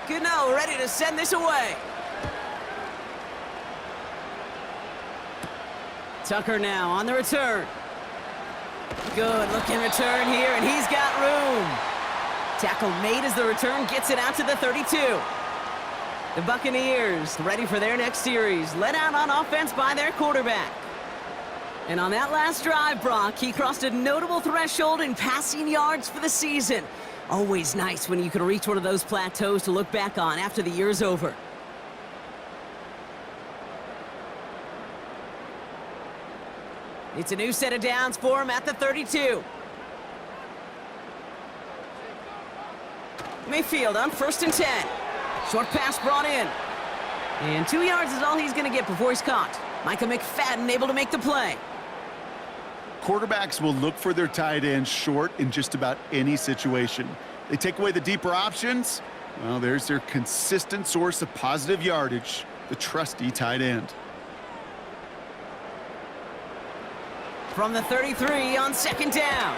Gano ready to send this away. Tucker now on the return. Good looking return here, and he's got room. Tackle made as the return gets it out to the 32. The Buccaneers ready for their next series, led out on offense by their quarterback. And on that last drive, Brock, he crossed a notable threshold in passing yards for the season. Always nice when you can reach one of those plateaus to look back on after the year's over. It's a new set of downs for him at the 32. Mayfield on 1st and 10. Short pass brought in. And 2 yards is all he's going to get before he's caught. Micah McFadden able to make the play. Quarterbacks will look for their tight end short in just about any situation. They take away the deeper options. Well, there's their consistent source of positive yardage, the trusty tight end. From the 33 on second down.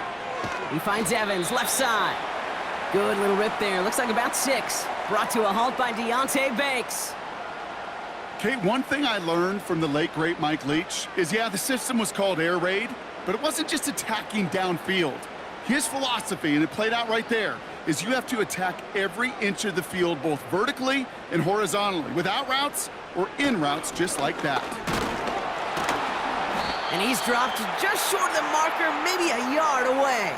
He finds Evans, left side. Good little rip there. Looks like about 6. Brought to a halt by Deonte Banks. Kate, one thing I learned from the late, great Mike Leach is, yeah, the system was called air raid, but it wasn't just attacking downfield. His philosophy, and it played out right there, is you have to attack every inch of the field, both vertically and horizontally, without routes or in routes just like that. And he's dropped just short of the marker, maybe a yard away.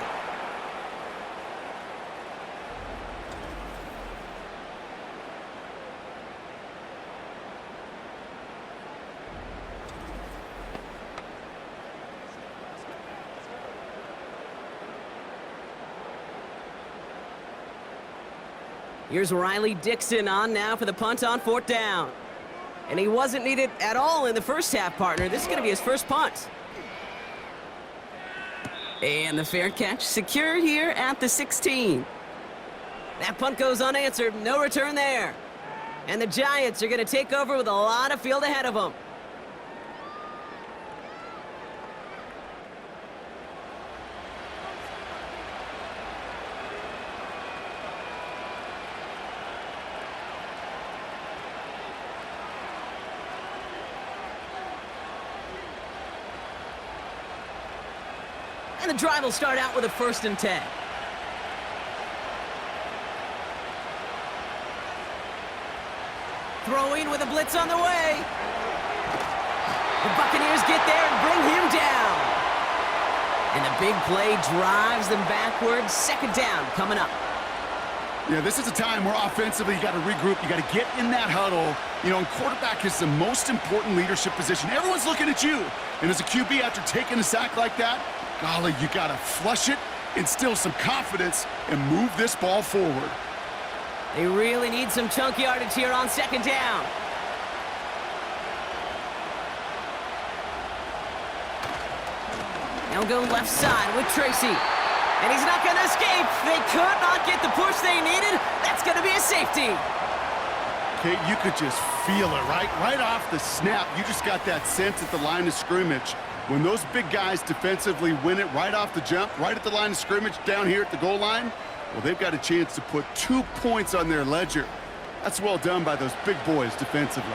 Here's Riley Dixon on now for the punt on 4th down. And he wasn't needed at all in the first half, partner. This is going to be his first punt. And the fair catch secured here at the 16. That punt goes unanswered. No return there. And the Giants are going to take over with a lot of field ahead of them. And the drive will start out with a 1st and 10. Throwing with a blitz on the way. The Buccaneers get there and bring him down. And the big play drives them backwards. 2nd down coming up. Yeah, this is a time where offensively you got to regroup. You got to get in that huddle. You know, and quarterback is the most important leadership position. Everyone's looking at you. And as a QB, after taking a sack like that, golly, you got to flush it, instill some confidence, and move this ball forward. They really need some chunk yardage here on 2nd down. Now go left side with Tracy. And he's not going to escape. They could not get the push they needed. That's going to be a safety. Kate, you could just feel it, right? Right off the snap, you just got that sense at the line of scrimmage. When those big guys defensively win it right off the jump, right at the line of scrimmage down here at the goal line, well, they've got a chance to put 2 points on their ledger. That's well done by those big boys defensively.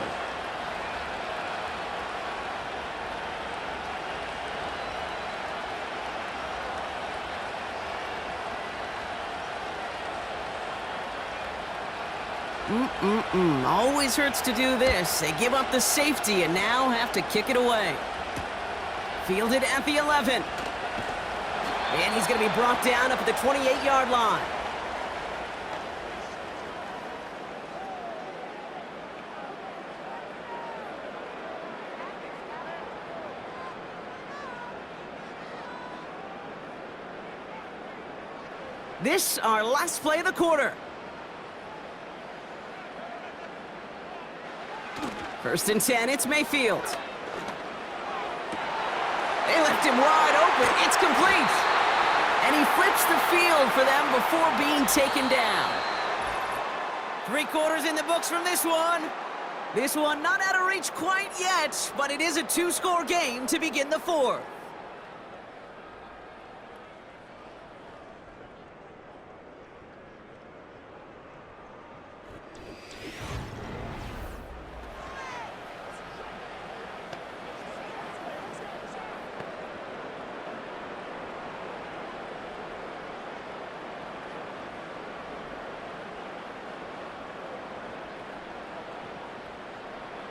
Always hurts to do this. They give up the safety and now have to kick it away. Fielded at the 11. And he's going to be brought down up at the 28-yard line. This, our last play of the quarter. 1st and 10, it's Mayfield. They left him wide open. It's complete. And he flips the field for them before being taken down. 3 quarters in the books from this one. This one not out of reach quite yet, but it is a 2-score game to begin the 4th.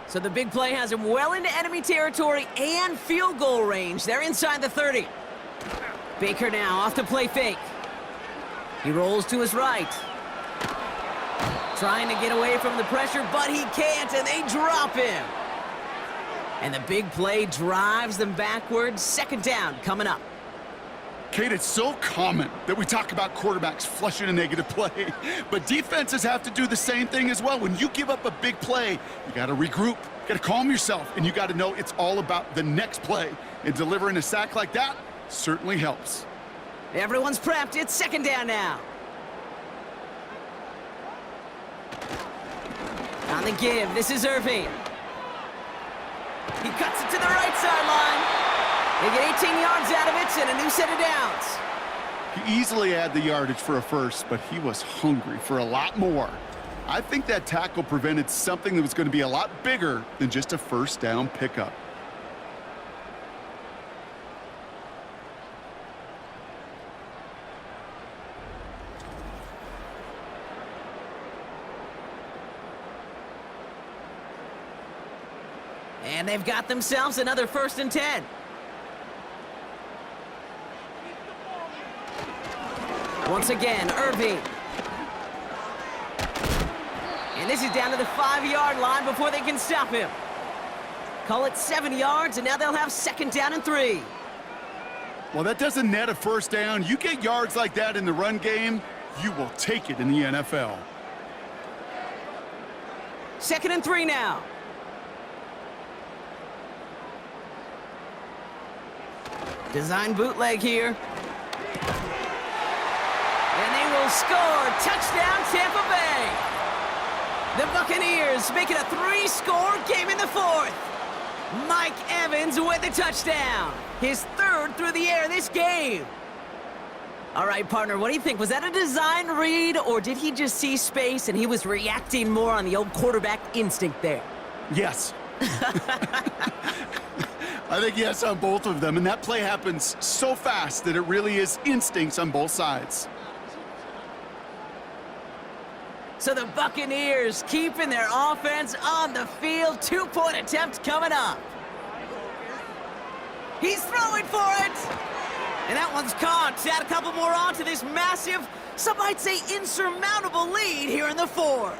So the big play has him well into enemy territory and field goal range. They're inside the 30. Baker now off the play fake. He rolls to his right. Trying to get away from the pressure, but he can't, and they drop him. And the big play drives them backwards. 2nd down coming up. Kate, it's so common that we talk about quarterbacks flushing a negative play, but defenses have to do the same thing as well. When you give up a big play, you got to regroup, you got to calm yourself, and you got to know it's all about the next play. And delivering a sack like that certainly helps. Everyone's prepped. It's 2nd down now. On the give, this is Irving. He cuts it to the right sideline. They get 18 yards out of it and a new set of downs. He easily had the yardage for a first, but he was hungry for a lot more. I think that tackle prevented something that was going to be a lot bigger than just a first down pickup. And they've got themselves another 1st and 10. Once again, Irving. And this is down to the 5-yard line before they can stop him. Call it 7 yards, and now they'll have 2nd down and 3. Well, that doesn't net a first down. You get yards like that in the run game, you will take it in the NFL. 2nd and 3 now. Design bootleg here. And they will score. Touchdown, Tampa Bay. The Buccaneers make it a 3-score game in the 4th. Mike Evans with the touchdown. His 3rd through the air this game. All right, partner, what do you think? Was that a design read, or did he just see space and he was reacting more on the old quarterback instinct there? Yes. I think yes on both of them, and that play happens so fast that it really is instincts on both sides. So the Buccaneers keeping their offense on the field. 2-point attempt coming up. He's throwing for it. And that one's caught. Add a couple more on to this massive, some might say insurmountable lead here in the 4th.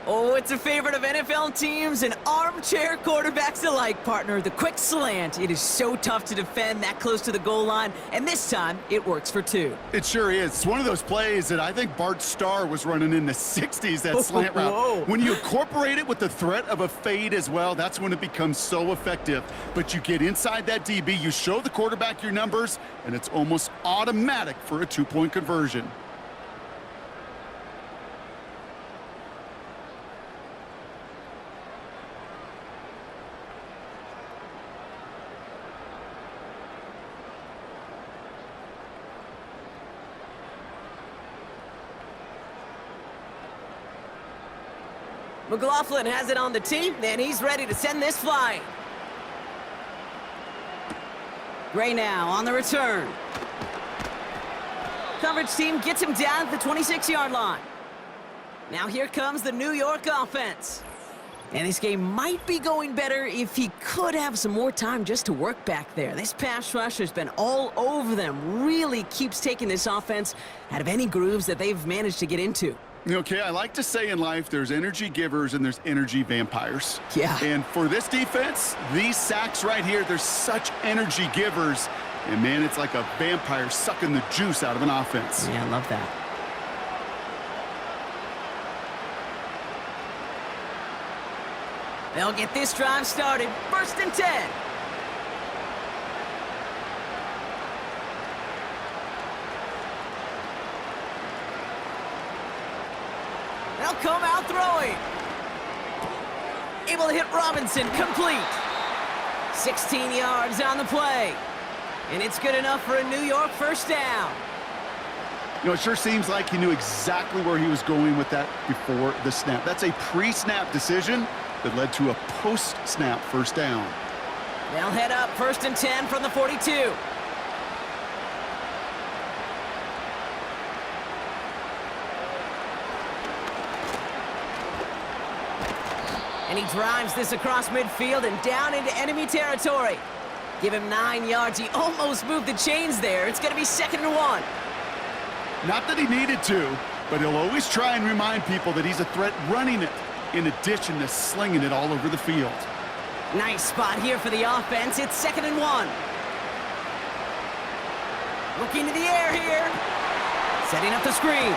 Oh, it's a favorite of NFL teams and armchair quarterbacks alike, partner. The quick slant. It is so tough to defend that close to the goal line, and this time it works for 2. It sure is. It's one of those plays that I think Bart Starr was running in the 60s, that slant route. Whoa. When you incorporate it with the threat of a fade as well, that's when it becomes so effective. But you get inside that DB, you show the quarterback your numbers, and it's almost automatic for a 2-point conversion. McLaughlin has it on the tee, and he's ready to send this flying. Gray now on the return. Coverage team gets him down at the 26-yard line. Now here comes the New York offense. And this game might be going better if he could have some more time just to work back there. This pass rush has been all over them. Really keeps taking this offense out of any grooves that they've managed to get into. Okay, I like to say in life there's energy givers and there's energy vampires. Yeah. And for this defense, these sacks right here, they're such energy givers. And man, it's like a vampire sucking the juice out of an offense. Yeah, I love that. They'll get this drive started. 1st and 10. They'll come out throwing. Able to hit Robinson, complete. 16 yards on the play. And it's good enough for a New York 1st down. You know, it sure seems like he knew exactly where he was going with that before the snap. That's a pre-snap decision that led to a post-snap 1st down. They'll head up 1st and 10 from the 42. And he drives this across midfield and down into enemy territory. Give him 9 yards. He almost moved the chains there. It's going to be 2nd and 1. Not that he needed to, but he'll always try and remind people that he's a threat running it, in addition to slinging it all over the field. Nice spot here for the offense. It's 2nd and 1. Looking to the air here. Setting up the screen.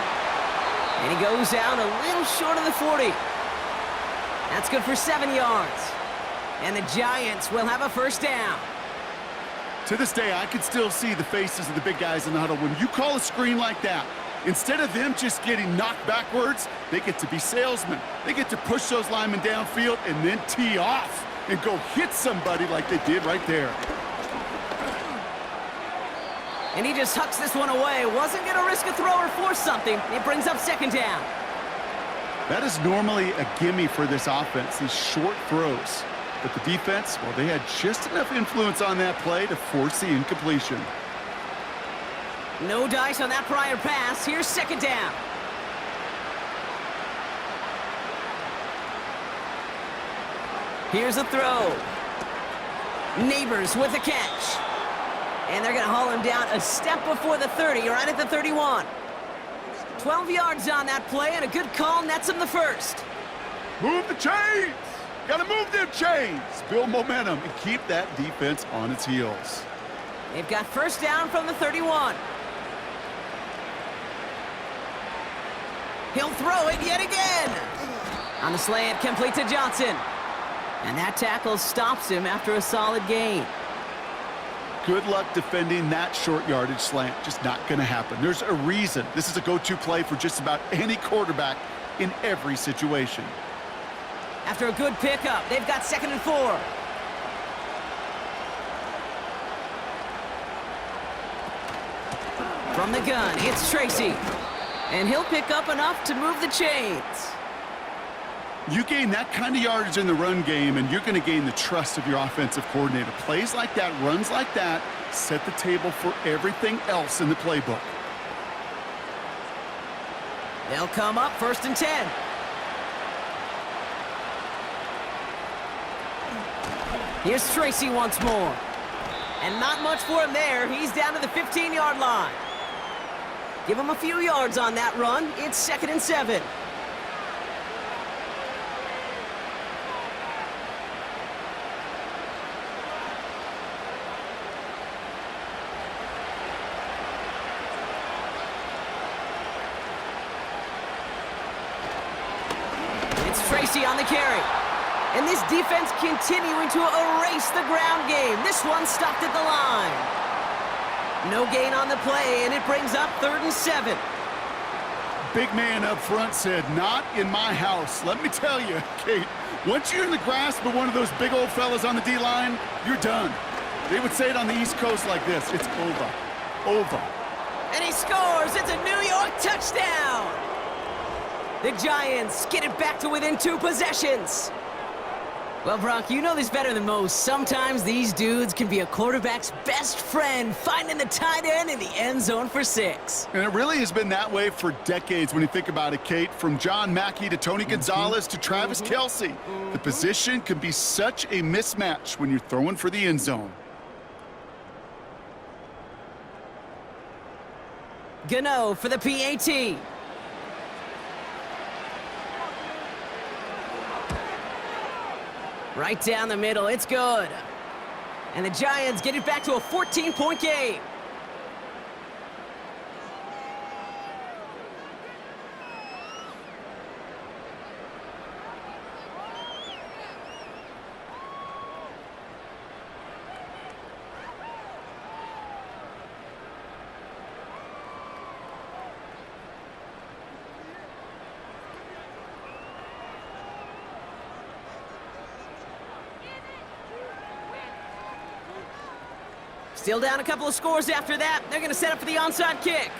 And he goes out a little short of the 40. That's good for 7 yards. And the Giants will have a 1st down. To this day, I can still see the faces of the big guys in the huddle. When you call a screen like that, instead of them just getting knocked backwards, they get to be salesmen. They get to push those linemen downfield and then tee off and go hit somebody like they did right there. And he just hucks this one away. Wasn't going to risk a throw or force something. It brings up second down. That is normally a gimme for this offense, these short throws. But the defense, well, they had just enough influence on that play to force the incompletion. No dice on that prior pass. Here's second down. Here's a throw. Neighbors with the catch. And they're going to haul him down a step before the 30, right at the 31. 12 yards on that play, and a good call nets him the first. Move the chains! Gotta move them chains! Build momentum and keep that defense on its heels. They've got first down from the 31. He'll throw it yet again. On the slant, complete to Johnson. And that tackle stops him after a solid gain. Good luck defending that short yardage slant. Just not going to happen. There's a reason this is a go-to play for just about any quarterback in every situation. After a good pickup, they've got 2nd and 4. From the gun, it's Tracy. And he'll pick up enough to move the chains. You gain that kind of yardage in the run game, and you're going to gain the trust of your offensive coordinator. Plays like that, runs like that, set the table for everything else in the playbook. They'll come up 1st and 10. Here's Tracy once more. And not much for him there. He's down to the 15-yard line. Give him a few yards on that run. It's 2nd and 7. It's Tracy on the carry. And this defense continuing to erase the ground game. This one stopped at the line. No gain on the play, and it brings up 3rd and 7. Big man up front said, not in my house. Let me tell you, Kate, once you're in the grasp of one of those big old fellas on the D-line, you're done. They would say it on the East Coast like this, it's over, over. And he scores. It's a New York touchdown. The Giants get it back to within 2 possessions. Well, Brock, you know this better than most. Sometimes these dudes can be a quarterback's best friend, finding the tight end in the end zone for 6. And it really has been that way for decades when you think about it, Kate. From John Mackey to Tony Gonzalez to Travis Kelce. The position can be such a mismatch when you're throwing for the end zone. Gano for the PAT. Right down the middle, it's good. And the Giants get it back to a 14-point game. Still down a couple of scores after that. They're going to set up for the onside kick.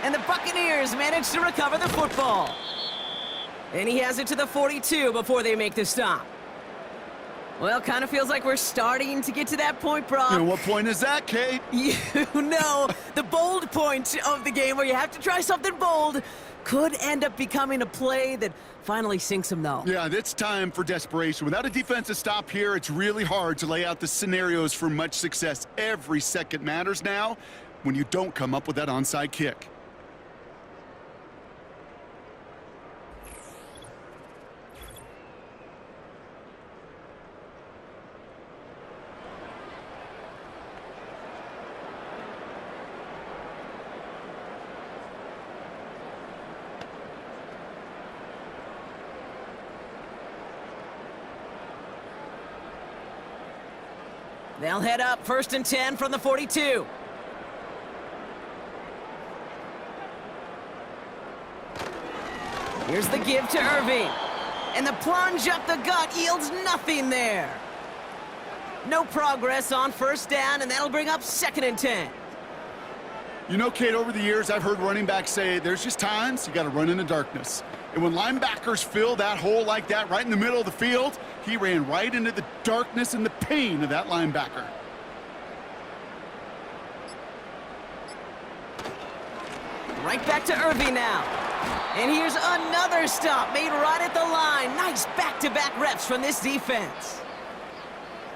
And the Buccaneers manage to recover the football. And he has it to the 42 before they make the stop. Well, kind of feels like we're starting to get to that point, Brock. And what point is that, Kate? You know, the bold point of the game where you have to try something bold could end up becoming a play that finally sinks him, though. Yeah, it's time for desperation. Without a defensive stop here, it's really hard to lay out the scenarios for much success. Every second matters now when you don't come up with that onside kick. They'll head up 1st and 10 from the 42. Here's the give to Irving. And the plunge up the gut yields nothing there. No progress on first down, and that'll bring up 2nd and 10. You know, Kate, over the years, I've heard running backs say there's just times you got to run in the darkness. And when linebackers fill that hole like that right in the middle of the field, he ran right into the darkness and the pain of that linebacker. Right back to Irving now. And here's another stop made right at the line. Nice back-to-back reps from this defense.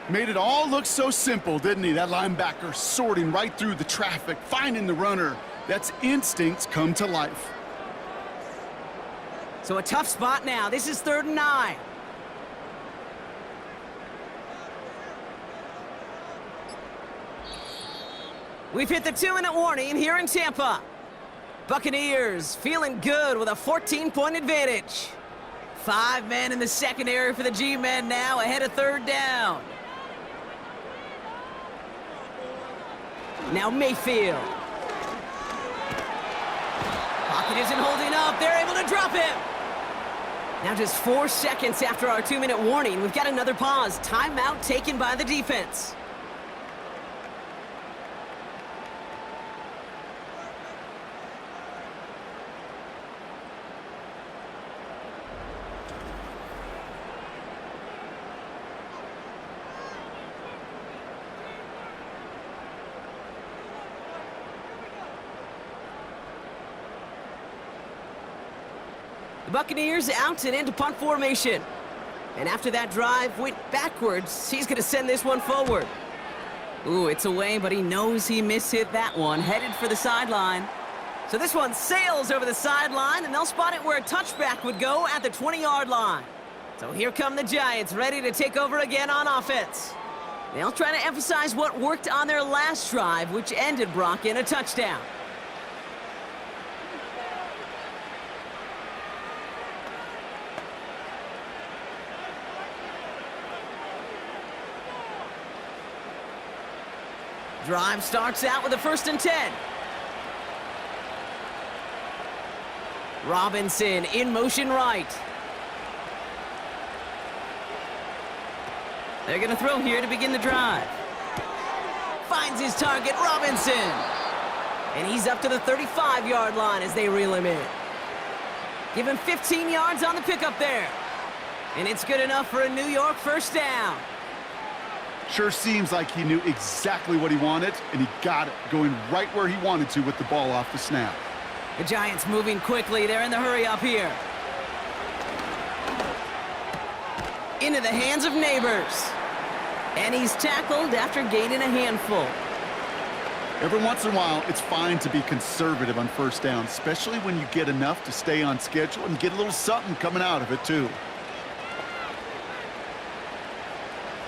Made it all look so simple, didn't he? That linebacker sorting right through the traffic, finding the runner. That's instincts come to life. So a tough spot now. This is 3rd and 9. We've hit the 2-minute warning here in Tampa. Buccaneers feeling good with a 14-point advantage. 5 men in the secondary for the G-men now ahead of 3rd down. Now Mayfield. Pocket isn't holding up. They're able to drop him. Now just 4 seconds after our 2-minute warning, we've got another pause. Timeout taken by the defense. The Buccaneers out and into punt formation. And after that drive went backwards, he's going to send this one forward. Ooh, it's away, but he knows he mishit that one. Headed for the sideline. So this one sails over the sideline, and they'll spot it where a touchback would go at the 20-yard line. So here come the Giants, ready to take over again on offense. They'll try to emphasize what worked on their last drive, which ended Brock in a touchdown. Drive starts out with a 1st and 10. Robinson in motion right. They're going to throw here to begin the drive. Finds his target, Robinson. And he's up to the 35-yard line as they reel him in. Give him 15 yards on the pickup there. And it's good enough for a New York 1st down. Sure seems like he knew exactly what he wanted, and he got it, going right where he wanted to with the ball off the snap. The Giants moving quickly. They're in the hurry up here. Into the hands of Neighbors. And he's tackled after gaining a handful. Every once in a while, it's fine to be conservative on 1st down, especially when you get enough to stay on schedule and get a little something coming out of it, too.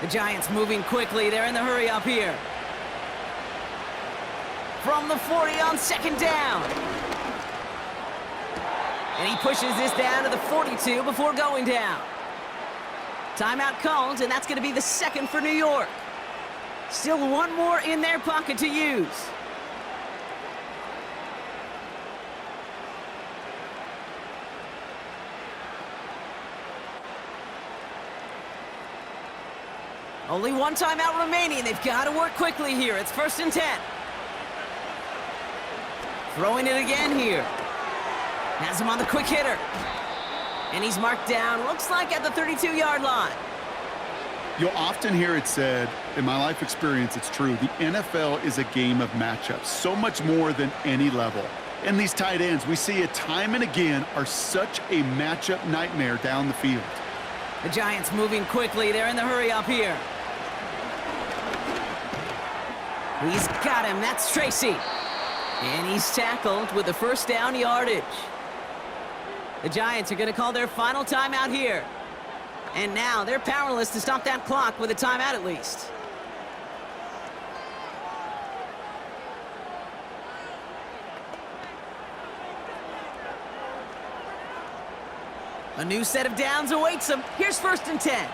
The Giants moving quickly. They're in the hurry up here. From the 40 on 2nd down. And he pushes this down to the 42 before going down. Timeout called, and that's going to be the 2nd for New York. Still one more in their pocket to use. Only one timeout remaining. They've got to work quickly here. It's 1st and 10. Throwing it again here. Has him on the quick hitter. And he's marked down, looks like at the 32-yard line. You'll often hear it said, in my life experience, it's true, the NFL is a game of matchups, so much more than any level. And these tight ends, we see it time and again, are such a matchup nightmare down the field. The Giants moving quickly. They're in the hurry up here. He's got him. That's Tracy. And he's tackled with the 1st down yardage. The Giants are going to call their final timeout here. And now they're powerless to stop that clock with a timeout at least. A new set of downs awaits them. Here's 1st and 10.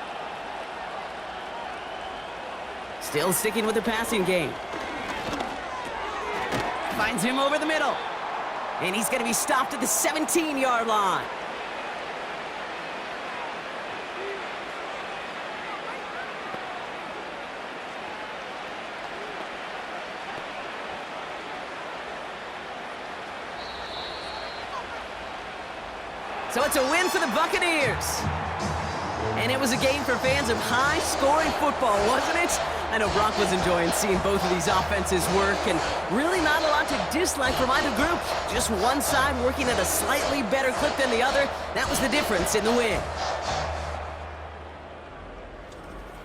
Still sticking with the passing game. Finds him over the middle. And he's going to be stopped at the 17-yard line. So it's a win for the Buccaneers. And it was a game for fans of high-scoring football, wasn't it? I know Brock was enjoying seeing both of these offenses work, and really not a lot to dislike from either group. Just one side working at a slightly better clip than the other. That was the difference in the win.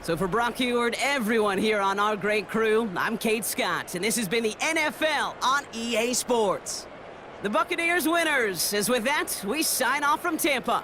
So for Brock Heward, everyone here on our great crew, I'm Kate Scott, and this has been the NFL on EA Sports. The Buccaneers winners, as with that, we sign off from Tampa.